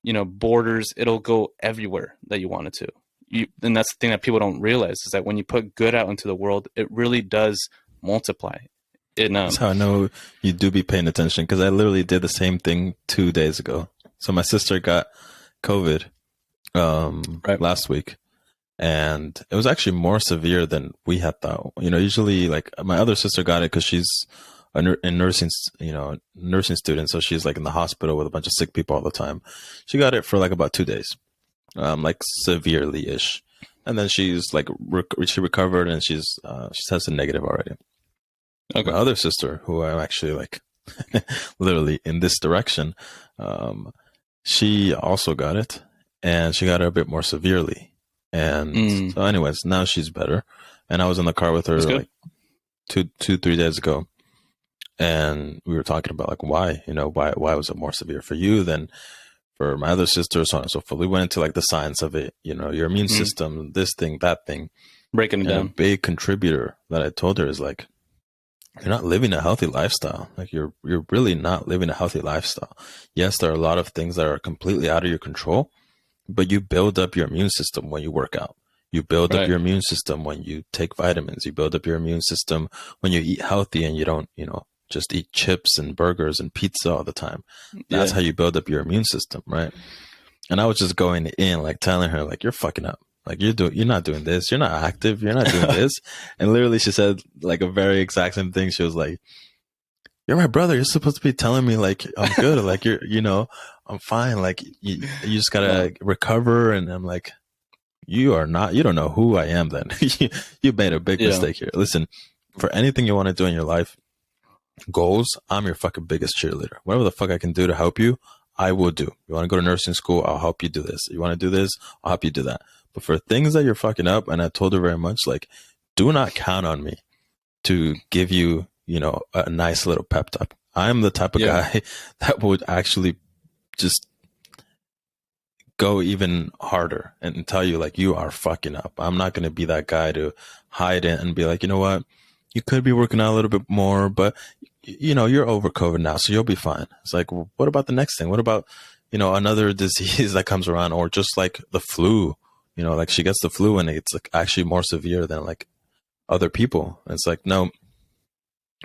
borders. It'll go everywhere that you want it to. And that's the thing that people don't realize, is that when you put good out into the world, it really does multiply. That's how I know you do be paying attention, because I literally did the same thing 2 days ago. So my sister got COVID right. last week, and it was actually more severe than we had thought. Usually, like, my other sister got it because she's a nursing student, so she's like in the hospital with a bunch of sick people all the time. She got it for like about 2 days, like severely ish, and then she's like she recovered, and she tested negative already. Okay. My other sister, who I'm actually like literally in this direction, she also got it, and she got it a bit more severely. And so anyways, now she's better. And I was in the car with her like 3 days ago, and we were talking about like why was it more severe for you than for my other sister, so on and so forth. We went into like the science of it, your immune system, this thing, that thing. Breaking it down. A big contributor that I told her is like, you're not living a healthy lifestyle. Like, you're really not living a healthy lifestyle. Yes, there are a lot of things that are completely out of your control, but you build up your immune system when you work out. You build up your immune system when you take vitamins. You build up your immune system when you eat healthy and you don't, just eat chips and burgers and pizza all the time. That's how you build up your immune system, right? And I was just going in, like, telling her, like, you're fucking up. Like, you're not doing this. You're not active. You're not doing this. And literally she said like a very exact same thing. She was like, you're my brother. You're supposed to be telling me like I'm good. Like, I'm fine. Like, you just gotta recover. And I'm like, you don't know who I am then. You made a big mistake here. Listen, for anything you want to do in your life, goals, I'm your fucking biggest cheerleader. Whatever the fuck I can do to help you, I will do. You want to go to nursing school, I'll help you do this. You want to do this, I'll help you do that. But for things that you're fucking up, and I told her very much, like, do not count on me to give you, a nice little pep talk. I'm the type of guy that would actually just go even harder and tell you, like, you are fucking up. I'm not going to be that guy to hide it and be like, you know what? You could be working out a little bit more, but, you're over COVID now, so you'll be fine. It's like, well, what about the next thing? What about, another disease that comes around, or just like the flu? Like, she gets the flu and it's like actually more severe than like other people. And it's like, no,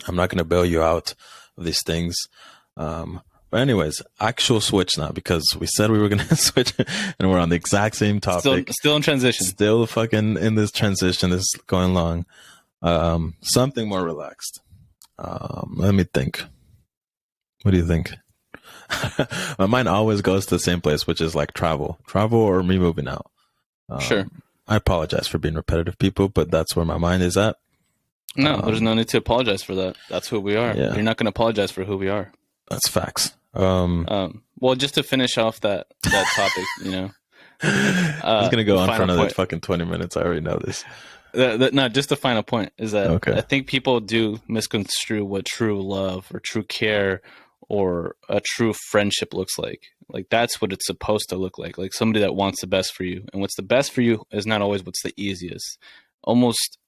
I'm not going to bail you out of these things. But anyways, actual switch now, because we said we were going to switch and we're on the exact same topic. Still in transition. Still fucking in this transition. This is going long. Something more relaxed. Let me think. What do you think? My mind always goes to the same place, which is like travel or me moving out. Sure. I apologize for being repetitive, people, but that's where my mind is at. No, there's no need to apologize for that. That's who we are. Yeah. You're not going to apologize for who we are. That's facts. Well, just to finish off that topic, I was going to go on for another fucking 20 minutes. I already know this. No, just the final point is that I think people do misconstrue what true love or true care or a true friendship looks like. Like, that's what it's supposed to look like somebody that wants the best for you. And what's the best for you is not always what's the easiest. Almost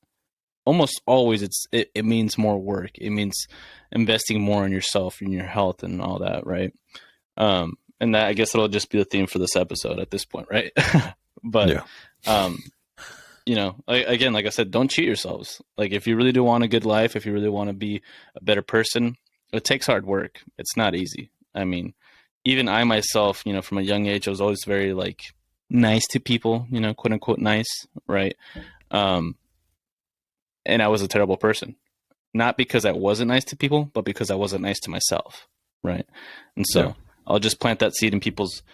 always it means more work. It means investing more in yourself, in your health and all that, right? And that, I guess, it'll just be the theme for this episode at this point, right? But again, like I said, don't cheat yourselves. Like, if you really do want a good life, if you really want to be a better person, it takes hard work. It's not easy. I mean, even I myself, from a young age, I was always very like nice to people, quote unquote nice, right? And I was a terrible person, not because I wasn't nice to people, but because I wasn't nice to myself, right? And so I'll just plant that seed in people's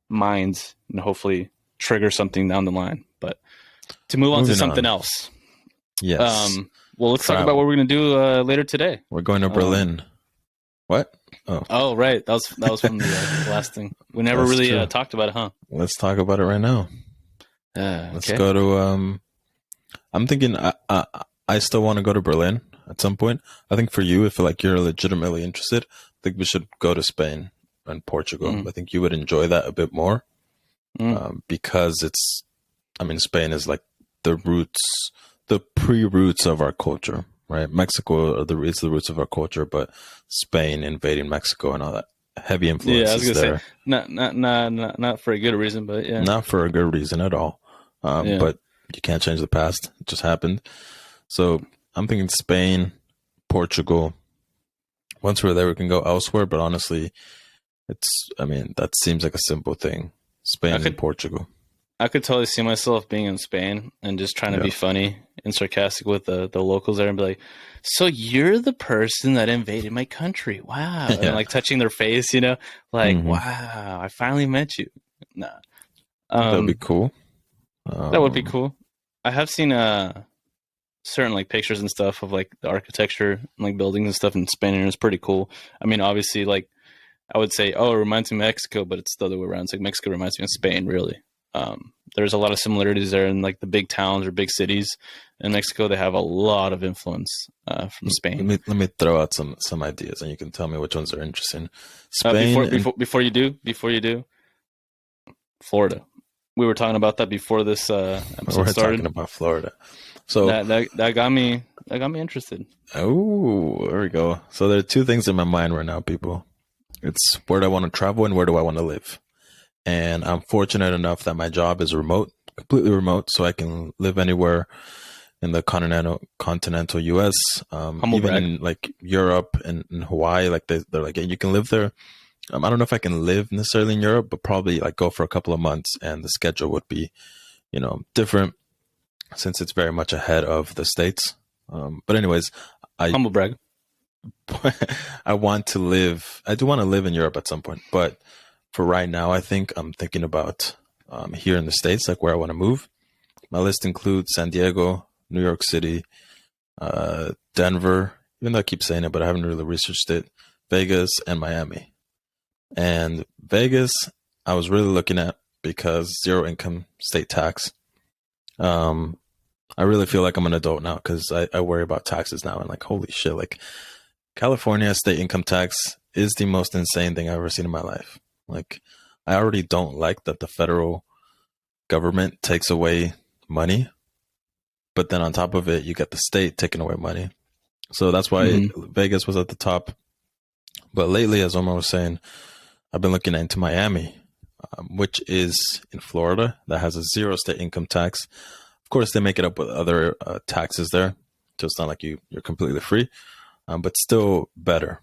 minds and hopefully trigger something down the line. But to move on to something else. Yes. Well, let's talk about what we're going to do later today. We're going to Berlin. What? Oh, right. That was from the last thing. We never really talked about it, huh? Let's talk about it right now. Let's go to. I'm thinking. I still want to go to Berlin at some point. I think for you, if like you're legitimately interested, think we should go to Spain and Portugal. Mm. I think you would enjoy that a bit more Mm. because Spain is like the roots, the pre-roots of our culture, right? Mexico is the roots of our culture, but Spain invading Mexico and all that heavy Yeah, I was influences gonna say there. not for a good reason, but yeah, Not for a good reason at all. yeah. But you can't change the past. It just happened. So I'm thinking Spain, Portugal. Once we're there, we can go elsewhere. But honestly, that seems like a simple thing. I Spain and could Portugal. I could totally see myself being in Spain and just trying to Yeah. be funny and sarcastic with the locals there and be like, "So you're the person that invaded my country? Wow!" And Yeah. like touching their face, you know, like, Hmm. "Wow, I finally met you." Nah, I think that'd be um, cool. that would be Um, cool. I have seen certain like pictures and stuff of like the architecture, like buildings and stuff in Spain, and it's pretty cool. I mean, obviously, like I would say, oh, it reminds me of Mexico, but it's the other way around. It's like Mexico reminds me of Spain, really. There's a lot of similarities there in like the big towns or big cities. In Mexico, they have a lot of influence from Spain. let me throw out some ideas, and you can tell me which ones are interesting. Uh, Spain before and before before you do, Florida. We were talking about that before this episode we're started. talking about Florida. So, That got me interested. oh, there we go. So there are two things in my mind right now, people. It's where do I want to travel and where do I want to live? And I'm fortunate enough that my job is remote, completely remote, so I can live anywhere in the continental US, Humble even brag. in like Europe and Hawaii. Like they're like, yeah, you can live there. I don't know if I can live necessarily in Europe, but probably like go for a couple of months, and the schedule would be, different since it's very much ahead of the States. But anyways, I Humble brag. I want to live. I do want to live in Europe at some point, but for right now, I think I'm thinking about here in the States, like where I want to move. My list includes San Diego, New York City, Denver. Even though I keep saying it, but I haven't really researched it. Vegas and Miami. And Vegas, I was really looking at because zero income state tax. Um, I really feel like I'm an adult now because I worry about taxes now and like, holy shit, like California state income tax is the most insane thing I've ever seen in my life. Like, I already don't like that the federal government takes away money, but then on top of it, you get the state taking away money. So that's why Hmm. Vegas was at the top. But lately, as Omar was saying, I've been looking into Miami, which is in Florida that has a zero state income tax. Of course, they make it up with other taxes there, so it's not like you're completely free, but still better.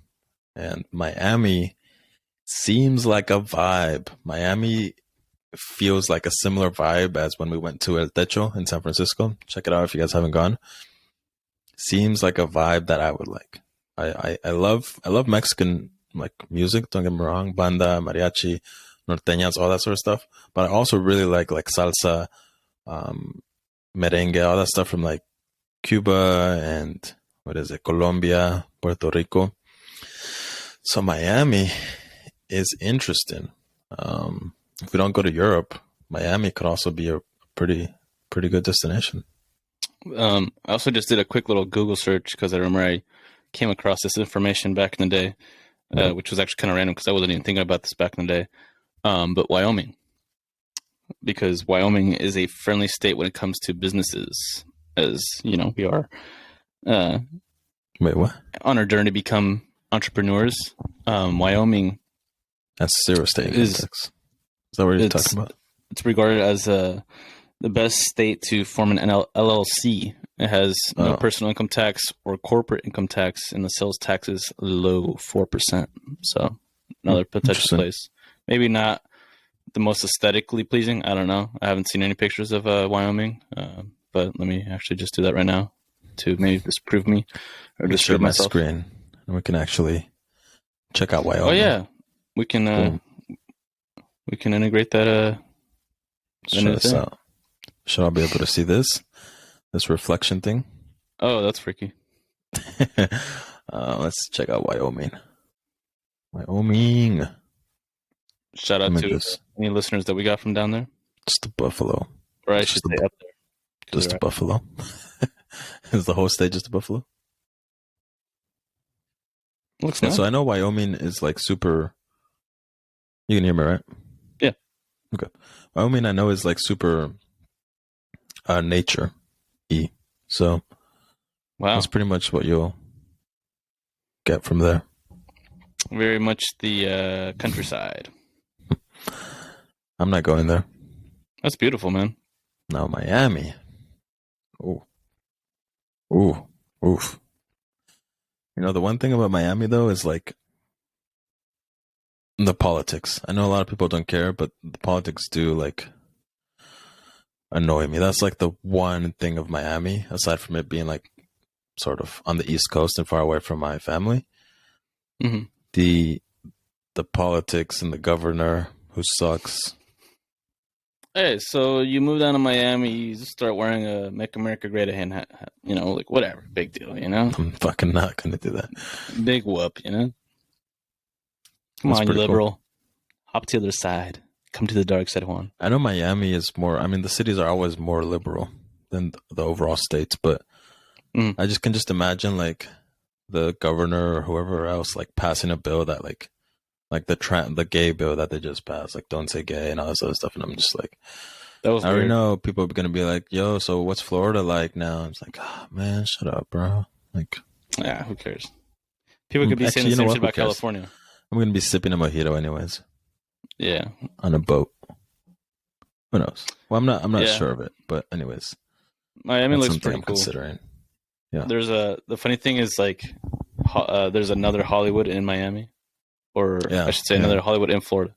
And Miami seems like a vibe. Miami feels like a similar vibe as when we went to El Techo in San Francisco. Check it out if you guys haven't gone. Seems like a vibe that I would like. I love Mexican like music. Don't get me wrong, banda, mariachi, norteñas, all that sort of stuff. But I also really like salsa, um, merengue, all that stuff from like Cuba and what is it, Colombia, Puerto Rico. So Miami is interesting. If we don't go to Europe, Miami could also be a pretty good destination. I also just did a quick little Google search because I remember I came across this information back in the day, Yeah. which was actually kind of random because I wasn't even thinking about this back in the day. But Wyoming, because Wyoming is a friendly state when it comes to businesses, as you know, we are uh, Wait, what? on our journey to become entrepreneurs. Wyoming That's zero state income is tax. Is that what you're it's talking about? it's regarded as the best state to form an LLC. It has no Oh, personal income tax or corporate income tax, and the sales tax is low, 4%. So another potential interesting. place. Maybe not the most aesthetically pleasing. I don't know. I haven't seen any pictures of Wyoming, but let me actually just do that right now to maybe disprove me or Let me share disprove my myself. screen, and we can actually check out Oh Wyoming. yeah, we can Boom. we can integrate that Let's the try new this thing. out. Should I be able to see this reflection thing? Oh, that's freaky. Let's check out Wyoming. Wyoming Shout out to images. any listeners that we got from down there, Just the buffalo. or I It's should just the say up there. 'Cause just the buffalo. Is the whole state just a buffalo? Looks Yeah, so nice. I know Wyoming is like super. You can hear me, right? Yeah. Okay. Wyoming, I know is like super nature y. So that's Wow. pretty much what you'll get from there. Very much the countryside. I'm not going there. That's beautiful, man. Now Miami. Ooh, ooh, oof. You know, the one thing about Miami though is like the politics. I know a lot of people don't care, but the politics do like annoy me. That's like the one thing of Miami, aside from it being like sort of on the East Coast and far away from my family. Hmm. The the politics and the governor who sucks. Hey, so you move down to Miami, you just start wearing a "Make America Great Again" hat. You know, like whatever, big deal. You know, I'm fucking not gonna do that. big whoop. You know, come That's on, you pretty cool. liberal, hop to the other side, come to the dark side, Juan. I know Miami is more. I mean, the cities are always more liberal than the overall states, but Mm. I just can just imagine like the governor or whoever else like passing a bill that like the gay bill that they just passed, like don't say gay and all this other stuff, and I'm just like, That was I already weird. know people are gonna be like, yo, so what's Florida like now? It's like, oh, man, shut up, bro. Like, Yeah, who cares? People could be saying actually, the you know same what? shit Who about cares? California. I'm gonna be sipping a mojito anyways Yeah, on a boat. Who knows? Well, I'm not yeah. sure of it, but anyways, Miami that's looks something pretty I'm cool. considering. Yeah, The funny thing is like, there's another Hollywood in Miami, or I yeah, should say yeah. another Hollywood in Florida.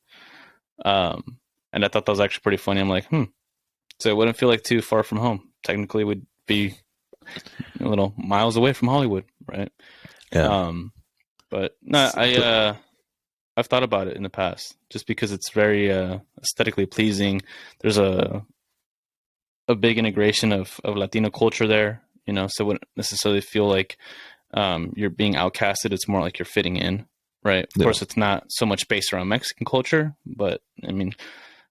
Um, and I thought that was actually pretty funny. I'm like, so it wouldn't feel like too far from home. Technically, we'd be a little miles away from Hollywood, right? Yeah. Um, but no, I've thought about it in the past, just because it's very aesthetically pleasing. There's a big integration of Latino culture there, you know, so it wouldn't necessarily feel like you're being outcasted. It's more like you're fitting in, right? Of Yeah. course, it's not so much based around Mexican culture, but I mean,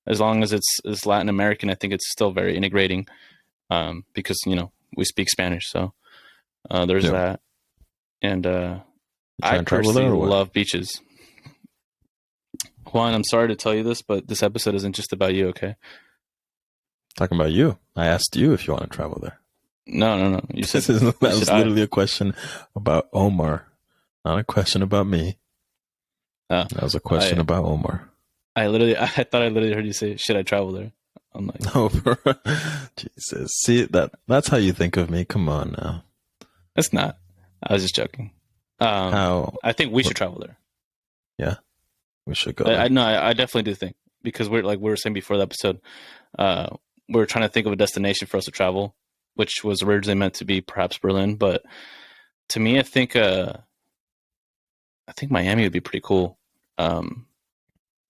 as long as it's Latin American, I think it's still very integrating, because you know we speak Spanish, so there's Yeah. that. And You I trying to travel there personally or what? love beaches. Juan, I'm sorry to tell you this, but this episode isn't just about you, okay? Talking about you. I asked you if you want to travel there. No, no, no. That You said was I. literally a question about Omar, not a question about me. Uh, That was a question I about Omar. I thought I literally heard you say, "Should I travel there?" I'm like, No, bro. Jesus. See that's how you think of me. Come on now. that's not. I was just joking. How I think we should travel there. yeah, we should go there. No, I definitely do think, because we're like we were saying before the episode, uh, we were trying to think of a destination for us to travel, which was originally meant to be perhaps Berlin, but to me, I think Miami would be pretty cool. Um,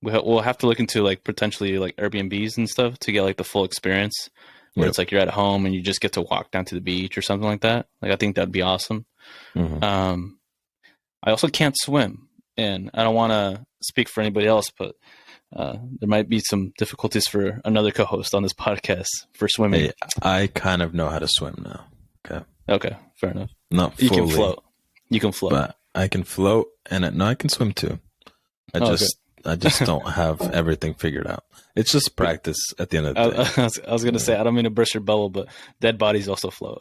we'll have to look into like potentially like Airbnbs and stuff to get like the full experience, where Yep. it's like you're at home and you just get to walk down to the beach or something like that. Like I think that'd be awesome. Hmm. Um, I also can't swim, and I don't want to speak for anybody else, but there might be some difficulties for another co-host on this podcast for swimming. Hey, I kind of know how to swim now. Okay. Okay, fair enough. Not You can fully, float. You can float. but I can float and no, I can swim too. I Oh, okay. just I just don't have everything figured out. It's just practice at the end of the day. I was gonna say, I don't mean to burst your bubble, but dead bodies also float.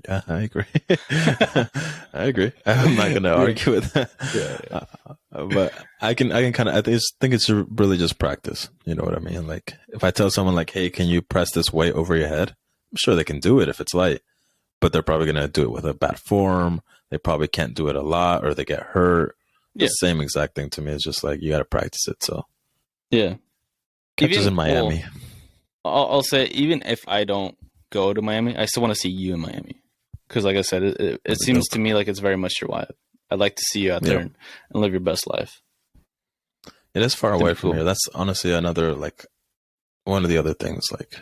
Yeah, I agree. I agree. I'm not gonna Yeah, argue with that. yeah, yeah. But I can kind of think it's really just practice. You know what I mean? Like if I tell someone like, "Hey, can you press this weight over your head?" I'm sure they can do it if it's light, but they're probably gonna do it with a bad form. They probably can't do it a lot, or they get hurt. The Yeah, same exact thing to me. It's just like you got to practice it. So yeah. catches Even in well, Miami. I'll say even if I don't go to Miami, I still want to see you in Miami, because, like I said, it That'd be seems to dope. me like it's very much your vibe. I'd like to see you out there Yeah, and live your best life. it is far That'd away be from cool. here. That's honestly another like one of the other things. Like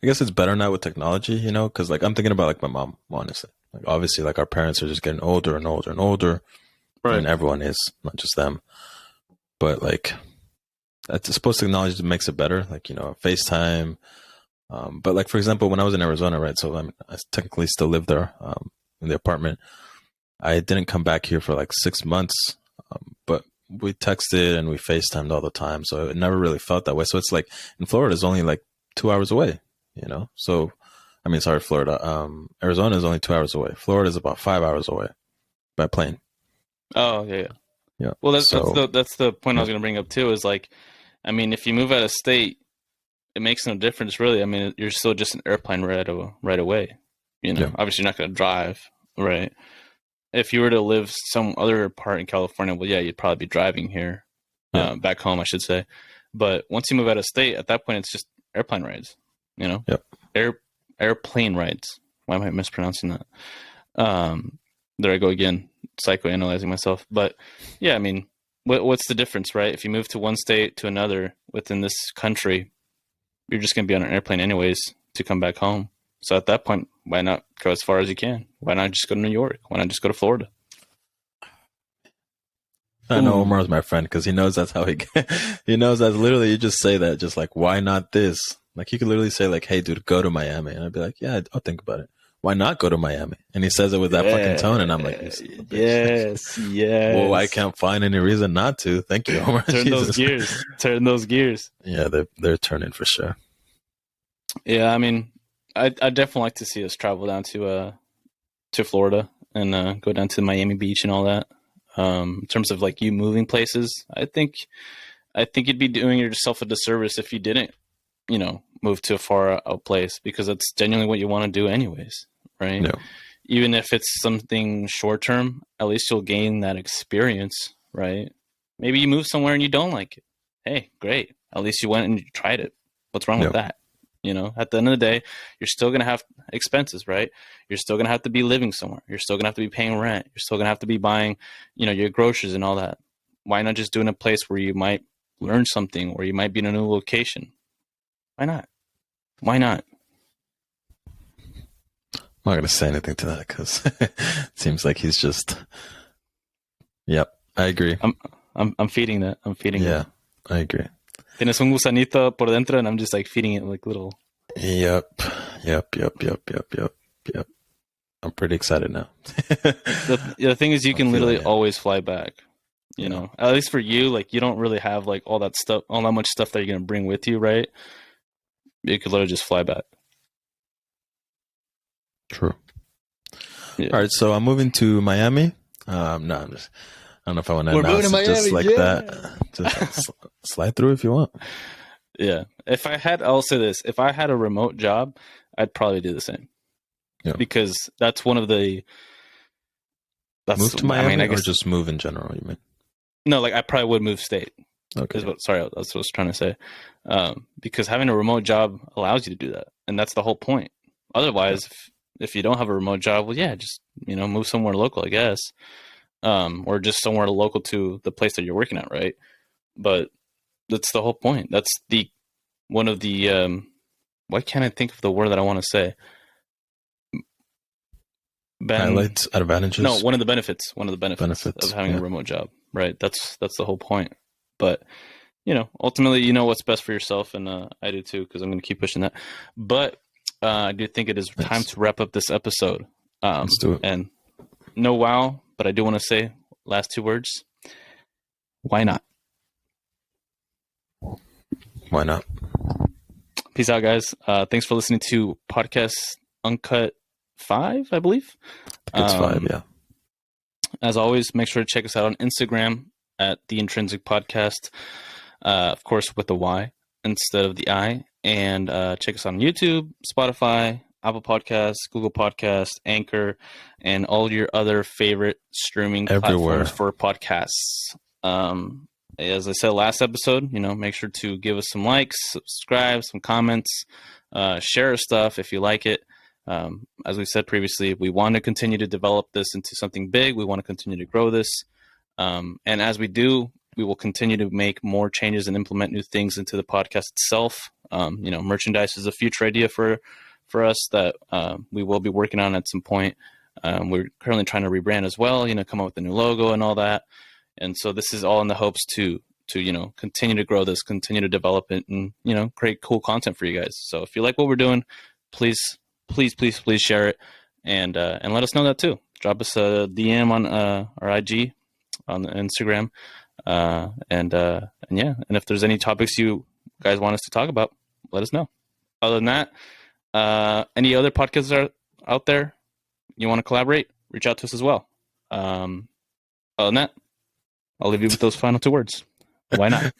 I guess it's better now with technology, you know, because like I'm thinking about like my mom, honestly. Like obviously, like our parents are just getting older and older and older. I Right. mean, everyone is, not just them. But like, I suppose technology makes it better. Like you know, FaceTime. But like for example, when I was in Arizona, right? So I technically still live there in the apartment. I didn't come back here for like 6 months, but we texted and we FaceTimed all the time. So it never really felt that way. So it's like in Florida is only like 2 hours away, you know? So, I mean, sorry, Florida. Arizona is only 2 hours away. Florida is about 5 hours away by plane. Oh yeah, yeah. Yeah. Well, So, that's the point I yeah. was going to bring up too. Is like, I mean, if you move out of state, it makes no difference really. I mean, you're still just an airplane right away. You know, Yeah. obviously you're not going to drive, right? If you were to live some other part in California, well, yeah, you'd probably be driving here, Yeah. back home, I should say. But once you move out of state, at that point, it's just airplane rides. You know, Yep. airplane rides. Why am I mispronouncing that? There I go again, psychoanalyzing myself. But yeah, I mean, what's the difference, right? If you move to one state to another within this country, you're just going to be on an airplane anyways to come back home. So at that point, why not go as far as you can? Why not just go to New York? Why not just go to Florida? I know Omar's my friend because he knows that's how he knows that literally you just say that, just like, why not this? Like, you could literally say, like, hey, dude, go to Miami. And I'd be like, yeah, I'll think about it. Why not go to Miami? And he says it with that fucking tone. And I'm like, you son of a bitch. Yes. Well, I can't find any reason not to. Thank you, Omar. Turn those gears. Turn those gears. Yeah, they're turning for sure. Yeah, I mean, I definitely like to see us travel down to Florida and go down to Miami Beach and all that. In terms of like you moving places, I think you'd be doing yourself a disservice if you didn't, you know, move to a far out place, because that's genuinely what you want to do anyways, right? No. Even if it's something short term, at least you'll gain that experience, right? Maybe you move somewhere and you don't like it. Hey, great. At least you went and you tried it. What's wrong with that? You know, at the end of the day, you're still going to have expenses, right? You're still going to have to be living somewhere. You're still going to have to be paying rent. You're still going to have to be buying, you know, your groceries and all that. Why not just do it in a place where you might learn something, or you might be in a new location? Why not? Why not? I'm not going to say anything to that because it seems like he's just, yep, I agree. I'm feeding that. I'm feeding it. Yeah, I agree. Tienes un gusanito por dentro, and I'm just like feeding it like little. Yep. I'm pretty excited now. The thing is, you can literally always fly back. You know, at least for you, like you don't really have like all that much stuff that you're gonna bring with you, right? You could literally just fly back. True. Yeah. All right, so I'm moving to Miami. No, I don't know if I want to announce it just like that. Just slide through if you want. Yeah. I'll say this. If I had a remote job, I'd probably do the same. Yeah. Because that's one of the... Move to Miami, I guess, or just move in general, you mean? No, like I probably would move state. Okay. That's what I was trying to say. Because having a remote job allows you to do that. And that's the whole point. Otherwise, if you don't have a remote job, well, yeah, just, you know, move somewhere local, I guess. Or just somewhere local to the place that you're working at, right? But that's the whole point. That's one of the why can't I think of the word that I want to say? Highlights, advantages. No, one of the benefits of having a remote job, right? That's the whole point. But you know, ultimately, you know what's best for yourself, and I do too, because I'm going to keep pushing that. But I do think it is time to wrap up this episode. Let's do it. And no wow, but I do want to say last two words. Why not? Why not? Peace out, guys. Thanks for listening to podcast Uncut 5, I believe. It's 5, yeah. As always, make sure to check us out on Instagram at the Intrynsic Podcast. Of course, with the Y instead of the I. And check us out on YouTube, Spotify, Apple Podcasts, Google Podcasts, Anchor, and all your other favorite streaming platforms for podcasts. As I said last episode, you know, make sure to give us some likes, subscribe, some comments, share our stuff if you like it. As we said previously, we want to continue to develop this into something big. We want to continue to grow this. And as we do, we will continue to make more changes and implement new things into the podcast itself. You know, merchandise is a future idea for us that we will be working on at some point. We're currently trying to rebrand as well, you know, come up with a new logo and all that. And so this is all in the hopes to you know, continue to grow this, continue to develop it, and, you know, create cool content for you guys. So if you like what we're doing, please share it and let us know that too. drop us a DM on our IG on Instagram, and yeah. And if there's any topics you guys want us to talk about, let us know. Other than that, any other podcasts are out there you want to collaborate, reach out to us as well. Other than that, I'll leave you with those final 2 words. Why not?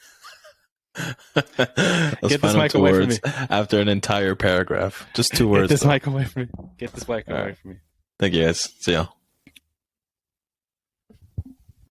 Those Get this final mic 2 away from words me. after an entire paragraph. Just 2 words. Get this though. mic away from me. Get this mic away from me. Thank you guys. See y'all.